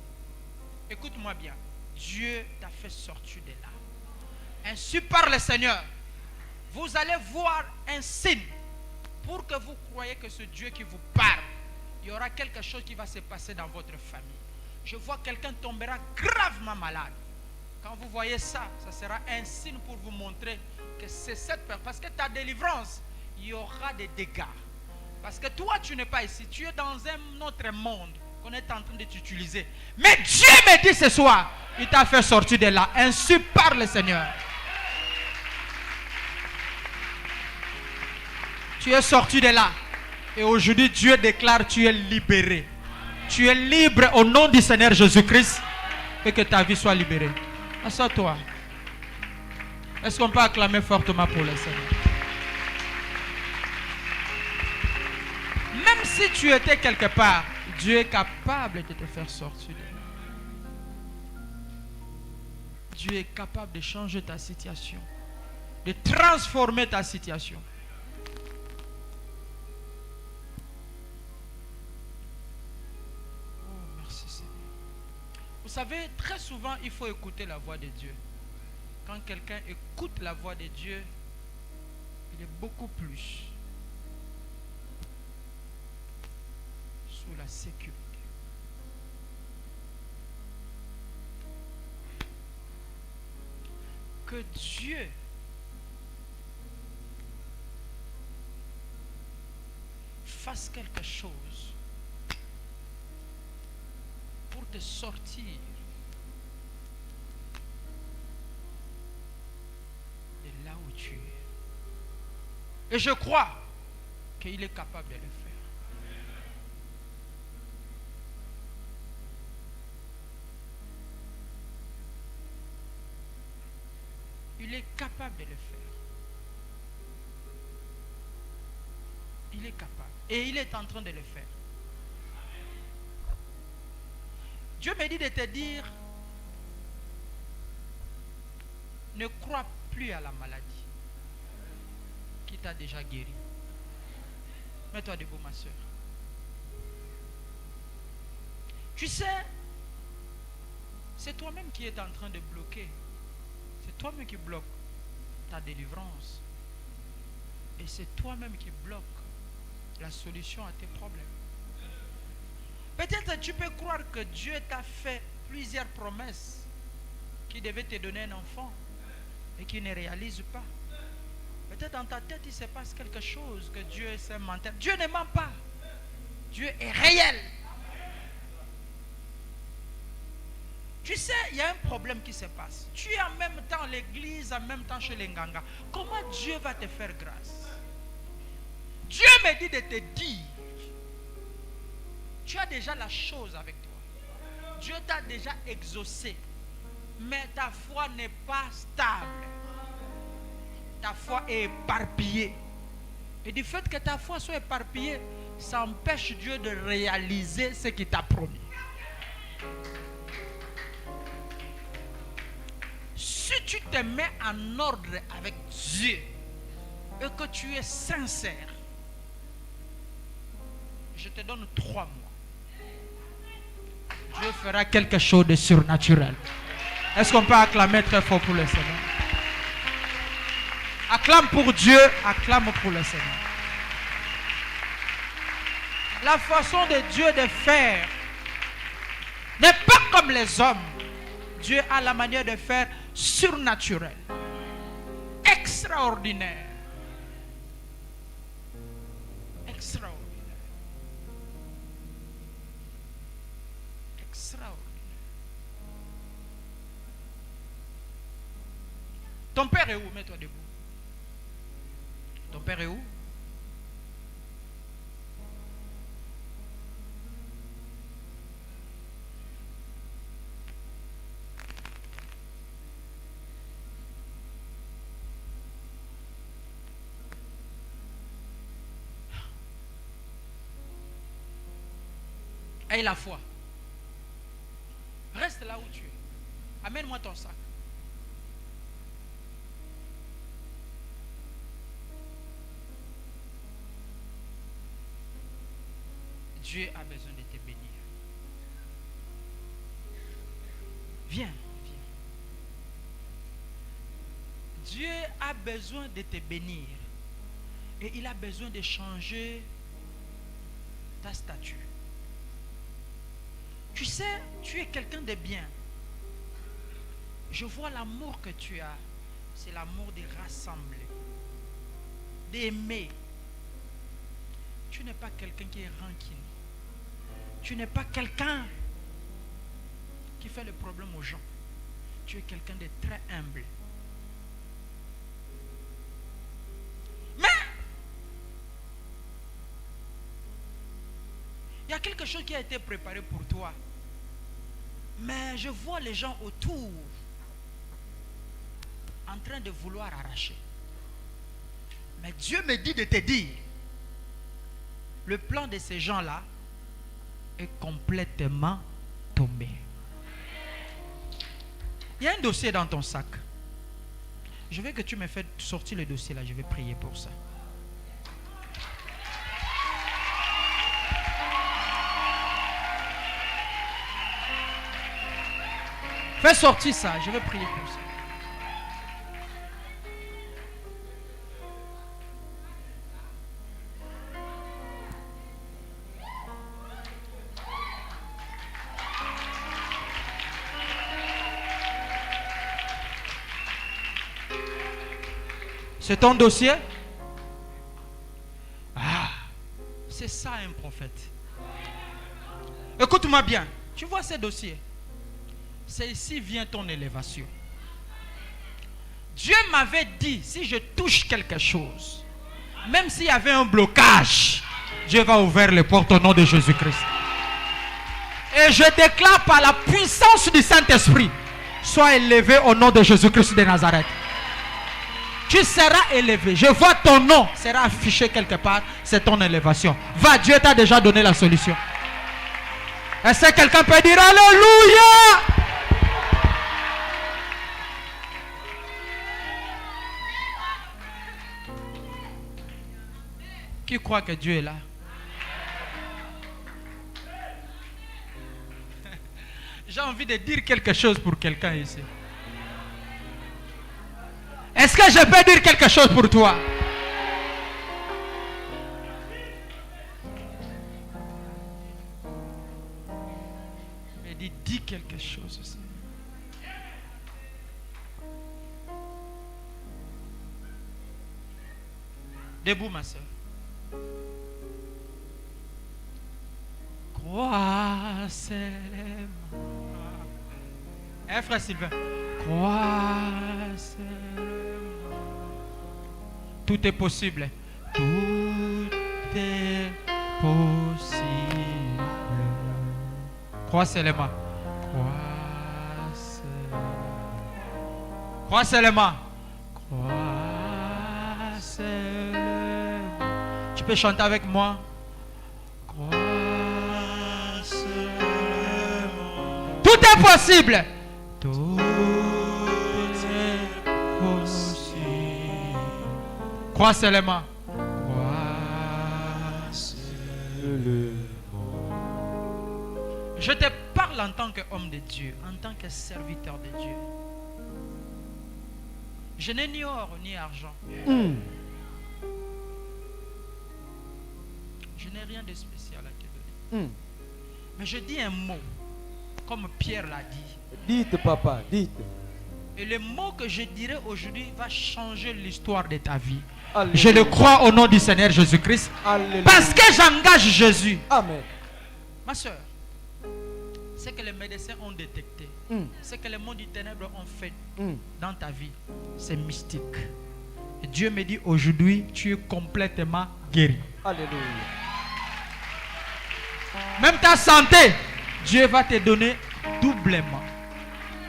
Écoute-moi bien. Dieu t'a fait sortir de là. Ainsi parle le Seigneur. Vous allez voir un signe. Pour que vous croyez que ce Dieu qui vous parle, il y aura quelque chose qui va se passer dans votre famille. Je vois quelqu'un tombera gravement malade. Quand vous voyez ça, ça sera un signe pour vous montrer que c'est cette personne. Parce que ta délivrance, il y aura des dégâts. Parce que toi, tu n'es pas ici. Tu es dans un autre monde qu'on est en train de t'utiliser. Mais Dieu me dit ce soir, il t'a fait sortir de là. Ainsi parle le Seigneur. Tu es sorti de là. Et aujourd'hui, Dieu déclare, tu es libéré. Tu es libre au nom du Seigneur Jésus-Christ. Et que ta vie soit libérée. Assois-toi. Est-ce qu'on peut acclamer fortement pour le Seigneur? Même si tu étais quelque part, Dieu est capable de te faire sortir de là. Dieu est capable de changer ta situation. De transformer ta situation. Vous savez, très souvent, il faut écouter la voix de Dieu. Quand quelqu'un écoute la voix de Dieu, il est beaucoup plus sous la sécurité. Que Dieu fasse quelque chose pour te sortir de là où tu es. Et je crois qu'il est capable de le faire. Il est capable de le faire. Il est capable. Et il est en train de le faire. Dieu me dit de te dire, ne crois plus à la maladie qui t'a déjà guéri. Mets-toi debout, ma soeur. Tu sais, c'est toi-même qui es en train de bloquer. C'est toi-même qui bloque ta délivrance. Et c'est toi-même qui bloque la solution à tes problèmes. Peut-être tu peux croire que Dieu t'a fait plusieurs promesses qui devaient te donner un enfant et qui ne réalisent pas. Peut-être dans ta tête il se passe quelque chose que Dieu est un menteur. Dieu ne ment pas. Dieu est réel. Tu sais, il y a un problème qui se passe. Tu es en même temps à l'église, en même temps chez les Nganga. Comment Dieu va te faire grâce? Dieu me dit de te dire, tu as déjà la chose avec toi. Dieu t'a déjà exaucé. Mais ta foi n'est pas stable. Ta foi est éparpillée. Et du fait que ta foi soit éparpillée, ça empêche Dieu de réaliser ce qu'il t'a promis. Si tu te mets en ordre avec Dieu et que tu es sincère, je te donne 3 mois. Dieu fera quelque chose de surnaturel. Est-ce qu'on peut acclamer très fort pour le Seigneur? Acclame pour Dieu, acclame pour le Seigneur. La façon de Dieu de faire n'est pas comme les hommes. Dieu a la manière de faire surnaturelle, extraordinaire. Extraordinaire. Extraordinaire. Ton père est où? Mets-toi debout. Ton père est où? Aie la foi. Reste là où tu es. Amène-moi ton sac. Dieu a besoin de te bénir. Viens, viens. Dieu a besoin de te bénir. Et il a besoin de changer ta statue. Tu sais, tu es quelqu'un de bien. Je vois l'amour que tu as. C'est l'amour de rassembler, d'aimer. Tu n'es pas quelqu'un qui est rancune. Tu n'es pas quelqu'un qui fait le problème aux gens. Tu es quelqu'un de très humble. Mais il y a quelque chose qui a été préparé pour toi. Mais je vois les gens autour en train de vouloir arracher. Mais Dieu me dit de te dire, le plan de ces gens-là est complètement tombé. Il y a un dossier dans ton sac. Je veux que tu me fasses sortir le dossier là. Je vais prier pour ça. Fais sortir ça. Je vais prier pour ça. C'est ton dossier? Ah, c'est ça un prophète. Écoute-moi bien. Tu vois ces dossiers? C'est ici vient ton élévation. Dieu m'avait dit, si je touche quelque chose, même s'il y avait un blocage, Dieu va ouvrir les portes au nom de Jésus-Christ. Et je déclare par la puissance du Saint-Esprit, sois élevé au nom de Jésus-Christ de Nazareth. Tu seras élevé. Je vois ton nom sera affiché quelque part. C'est ton élévation. Va, Dieu t'a déjà donné la solution. Est-ce que quelqu'un peut dire Alléluia? Qui croit que Dieu est là? J'ai envie de dire quelque chose pour quelqu'un ici. Est-ce que je peux dire quelque chose pour toi? Mais dis quelque chose aussi. Debout, ma soeur. Crois seulement. Hein, frère Sylvain? Crois seulement. Tout est possible. Tout est possible. Crois seulement. Crois seulement. Crois seulement. Crois seulement. peux chanter avec moi. Crois seulement. Tout est possible. Tout est possible. Crois seulement. Crois seulement. Je te parle en tant qu'homme de Dieu, en tant que serviteur de Dieu. Je n'ai ni or ni argent. Je n'ai rien de spécial à te donner. Mais je dis un mot, comme Pierre l'a dit. Dites, papa, dites. Et le mot que je dirai aujourd'hui va changer l'histoire de ta vie. Alléluia. Je le crois au nom du Seigneur Jésus-Christ. Alléluia. Parce que j'engage Jésus. Amen. Ma soeur, ce que les médecins ont détecté, ce que les monts du ténèbre ont fait dans ta vie, c'est mystique. Et Dieu me dit aujourd'hui, tu es complètement guéri. Alléluia. Même ta santé, Dieu va te donner doublement.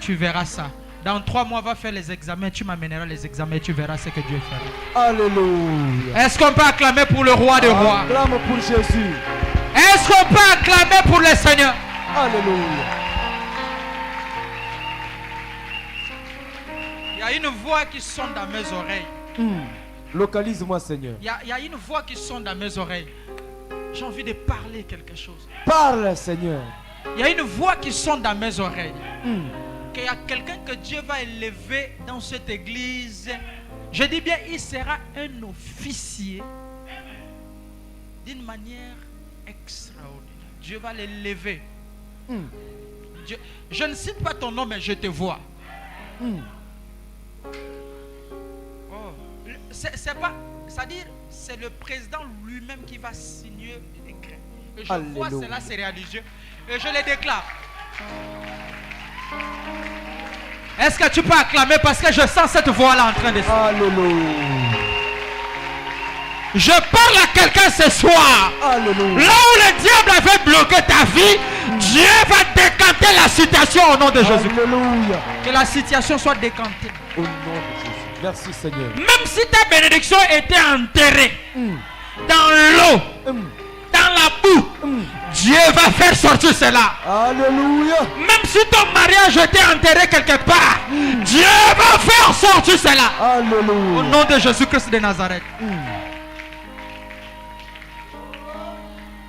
Tu verras ça. Dans 3 mois, va faire les examens. Tu m'amèneras les examens et tu verras ce que Dieu fera. Alléluia. Est-ce qu'on peut acclamer pour le roi des rois? Acclame pour Jésus. Est-ce qu'on peut acclamer pour le Seigneur? Alléluia. Il y a une voix qui sonne dans mes oreilles. Localise-moi, Seigneur. Il y a une voix qui sonne dans mes oreilles. J'ai envie de parler quelque chose. Parle, Seigneur. Il y a une voix qui sonne dans mes oreilles. Qu'il y a quelqu'un que Dieu va élever dans cette église. Je dis bien, il sera un officier d'une manière extraordinaire. Dieu va l'élever. Je ne cite pas ton nom, mais je te vois. C'est pas, c'est-à-dire, c'est le président lui-même qui va signer le décret. Et je vois cela, c'est religieux. Et je le déclare. Est-ce que tu peux acclamer parce que je sens cette voix-là en train de... Alléluia. Je parle à quelqu'un ce soir. Alléluia. Là où le diable avait bloqué ta vie, Dieu va décanter la situation au nom de Jésus. Alléluia. Que la situation soit décantée. Au nom de Jésus. Merci, Seigneur. Même si ta bénédiction était enterrée dans l'eau, dans la boue, Dieu va faire sortir cela. Alléluia. Même si ton mariage était enterré quelque part, Dieu va faire sortir cela. Au Alléluia. nom de Jésus-Christ de Nazareth.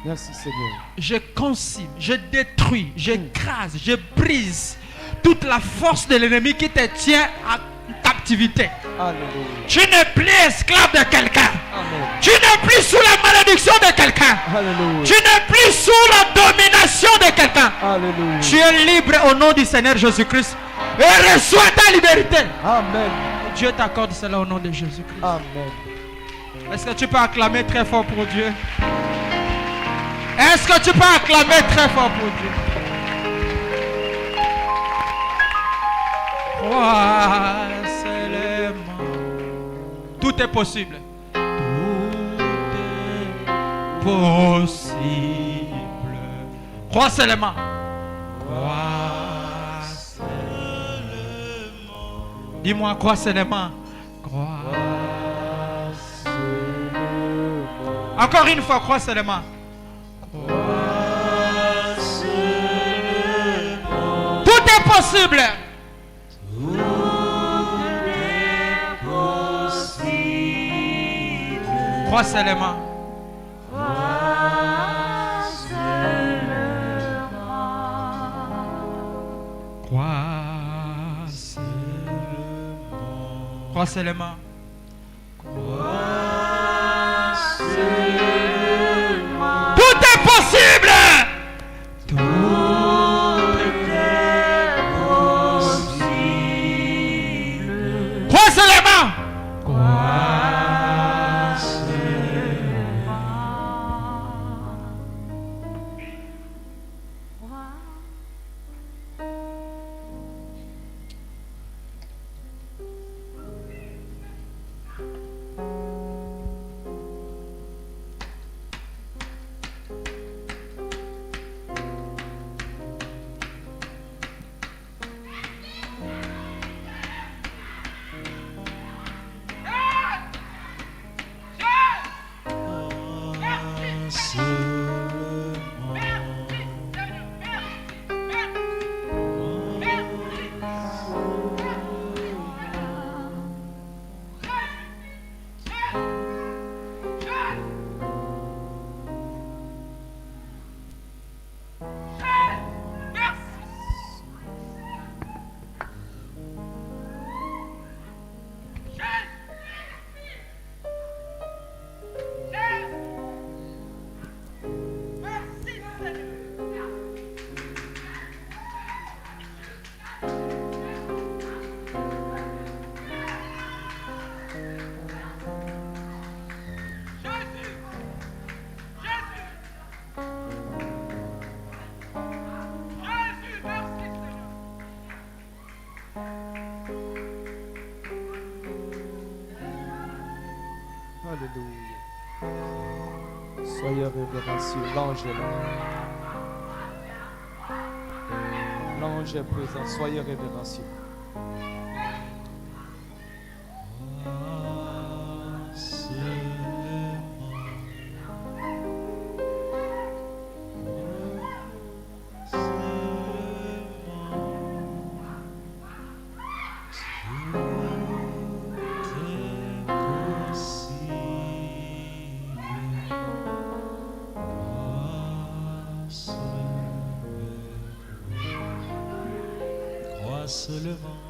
Merci, Seigneur. Je consume, je détruis, j'écrase, je brise toute la force de l'ennemi qui te tient en captivité. Alléluia. Tu n'es plus esclave de quelqu'un. Amen. Tu n'es plus sous la malédiction de quelqu'un. Alléluia. Tu n'es plus sous la domination de quelqu'un. Alléluia. Tu es libre au nom du Seigneur Jésus-Christ. Et reçois ta liberté. Amen. Dieu t'accorde cela au nom de Jésus-Christ. Amen. Est-ce que tu peux acclamer très fort pour Dieu? Est-ce que tu peux acclamer très fort pour Dieu? Crois seulement. Tout est possible. Tout est possible. Crois seulement. Crois seulement. Dis-moi, crois seulement. Crois seulement. Encore une fois, crois seulement. Crois seulement. Tout est possible. Crois seulement. Crois seulement. Crois seulement. Crois seulement. Tout est possible. Tout est possible. Crois seulement. Alléluia. Soyez révérencieux. L'ange est là. L'ange est présent. Soyez révérencieux. Seulement,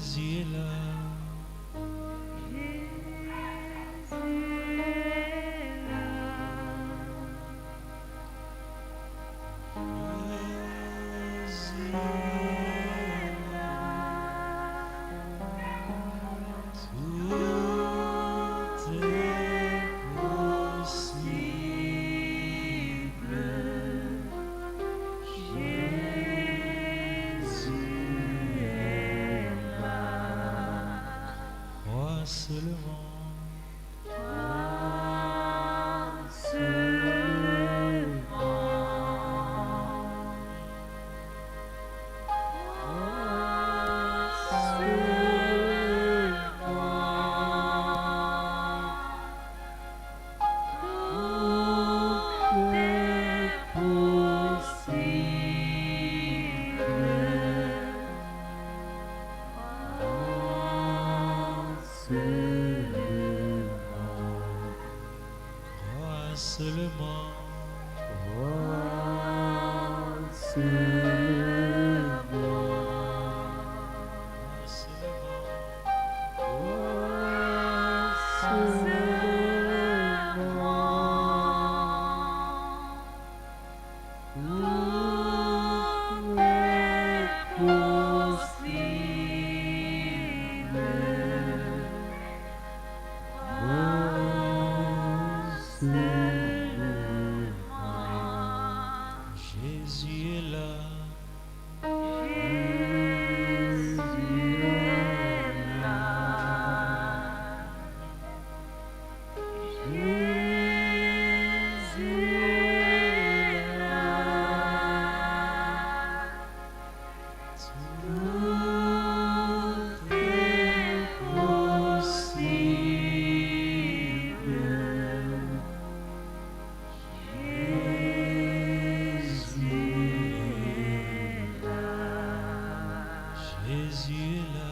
Jésus est là. seulement. Jésus est là. Jésus est là.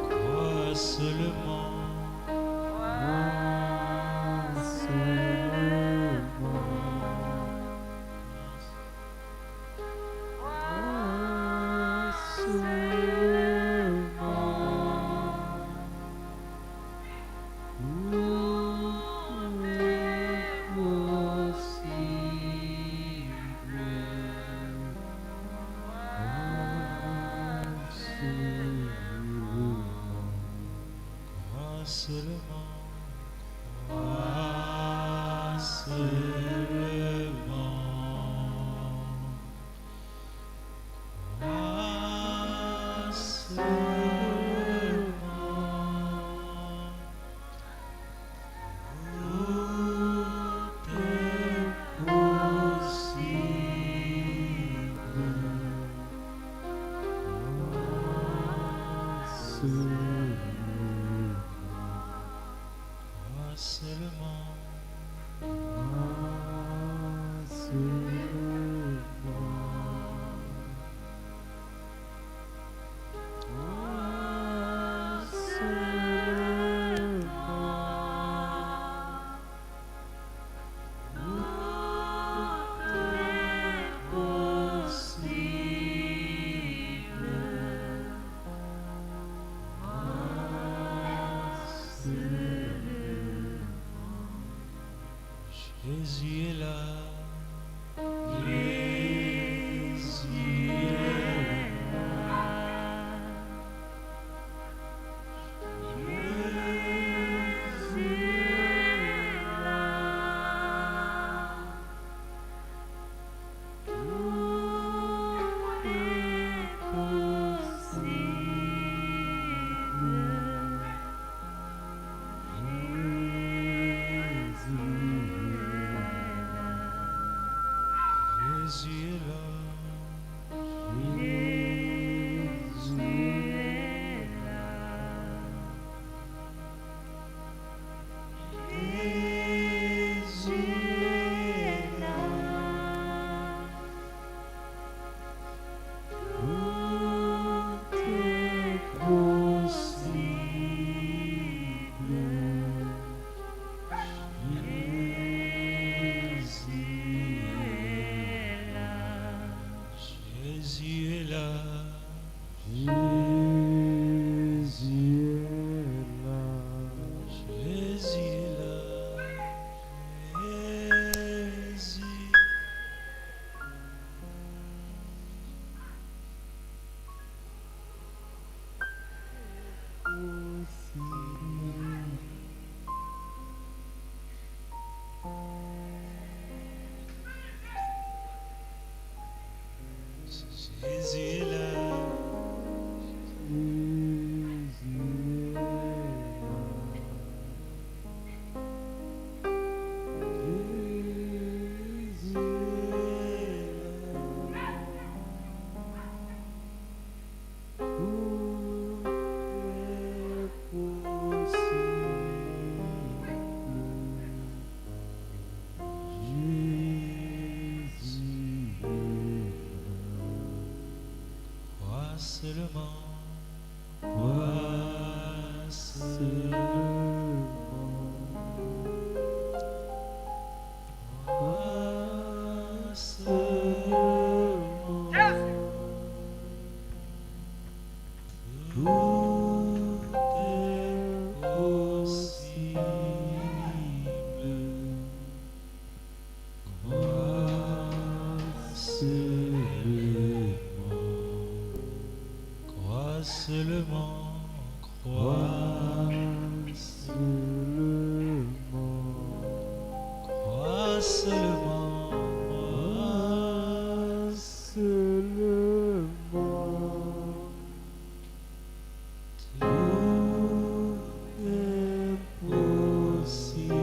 Crois seulement. Crois seulement. Crois seulement. Crois seulement. Tout est possible. Crois seulement. Jésus est là. Jésus est là. Jésus est là. Tout est possible. seulement, crois seulement, crois seulement. Tout est possible. Crois seulement, crois seulement, crois seulement, crois seulement. Tout est possible.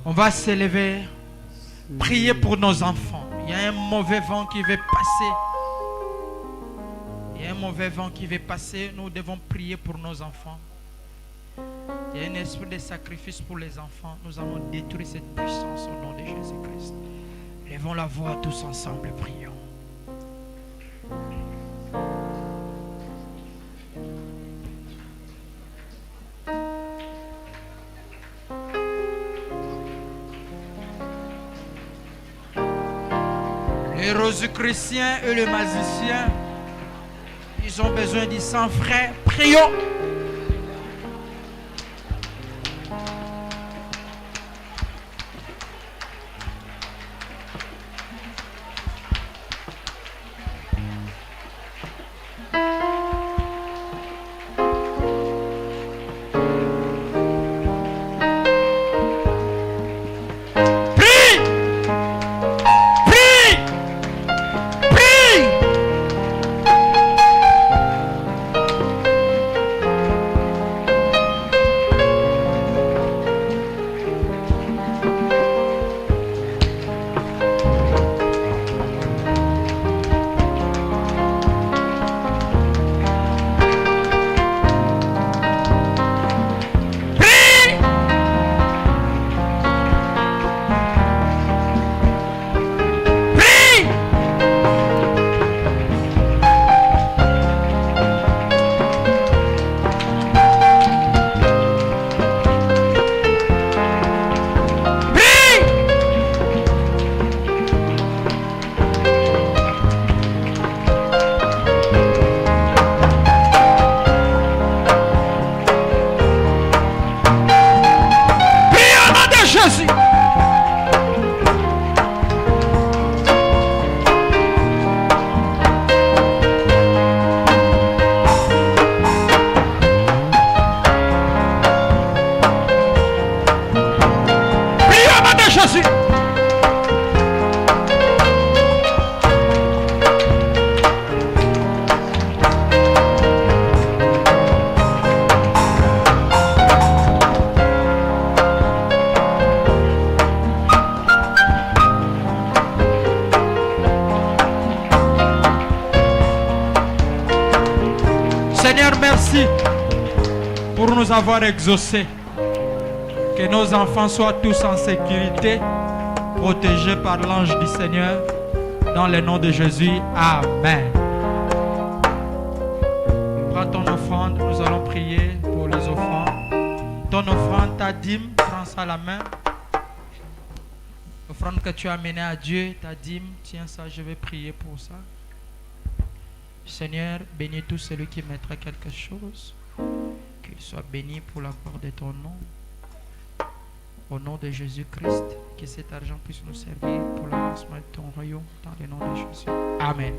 On va s'élever, prier pour nos enfants. Il y a un mauvais vent qui veut passer. Il y a un mauvais vent qui veut passer. Nous devons prier pour nos enfants. Il y a un esprit de sacrifice pour les enfants. Nous allons détruire cette puissance au nom de Jésus-Christ. Levons la voix tous ensemble et prions. Les rosicruciens et les magiciens, ils ont besoin du sang frais. Prions. Seigneur, merci pour nous avoir exaucés. Que nos enfants soient tous en sécurité, protégés par l'ange du Seigneur. Dans le nom de Jésus, Amen. Prends ton offrande, nous allons prier pour les offrandes. Ton offrande, ta dîme, prends ça à la main. L'offrande que tu as amenée à Dieu, ta dîme, tiens ça, je vais prier pour ça. Seigneur, bénis tout celui qui mettra quelque chose. Qu'il soit béni pour la gloire de ton nom. Au nom de Jésus-Christ, que cet argent puisse nous servir pour l'avancement de ton royaume dans le nom de Jésus. Amen.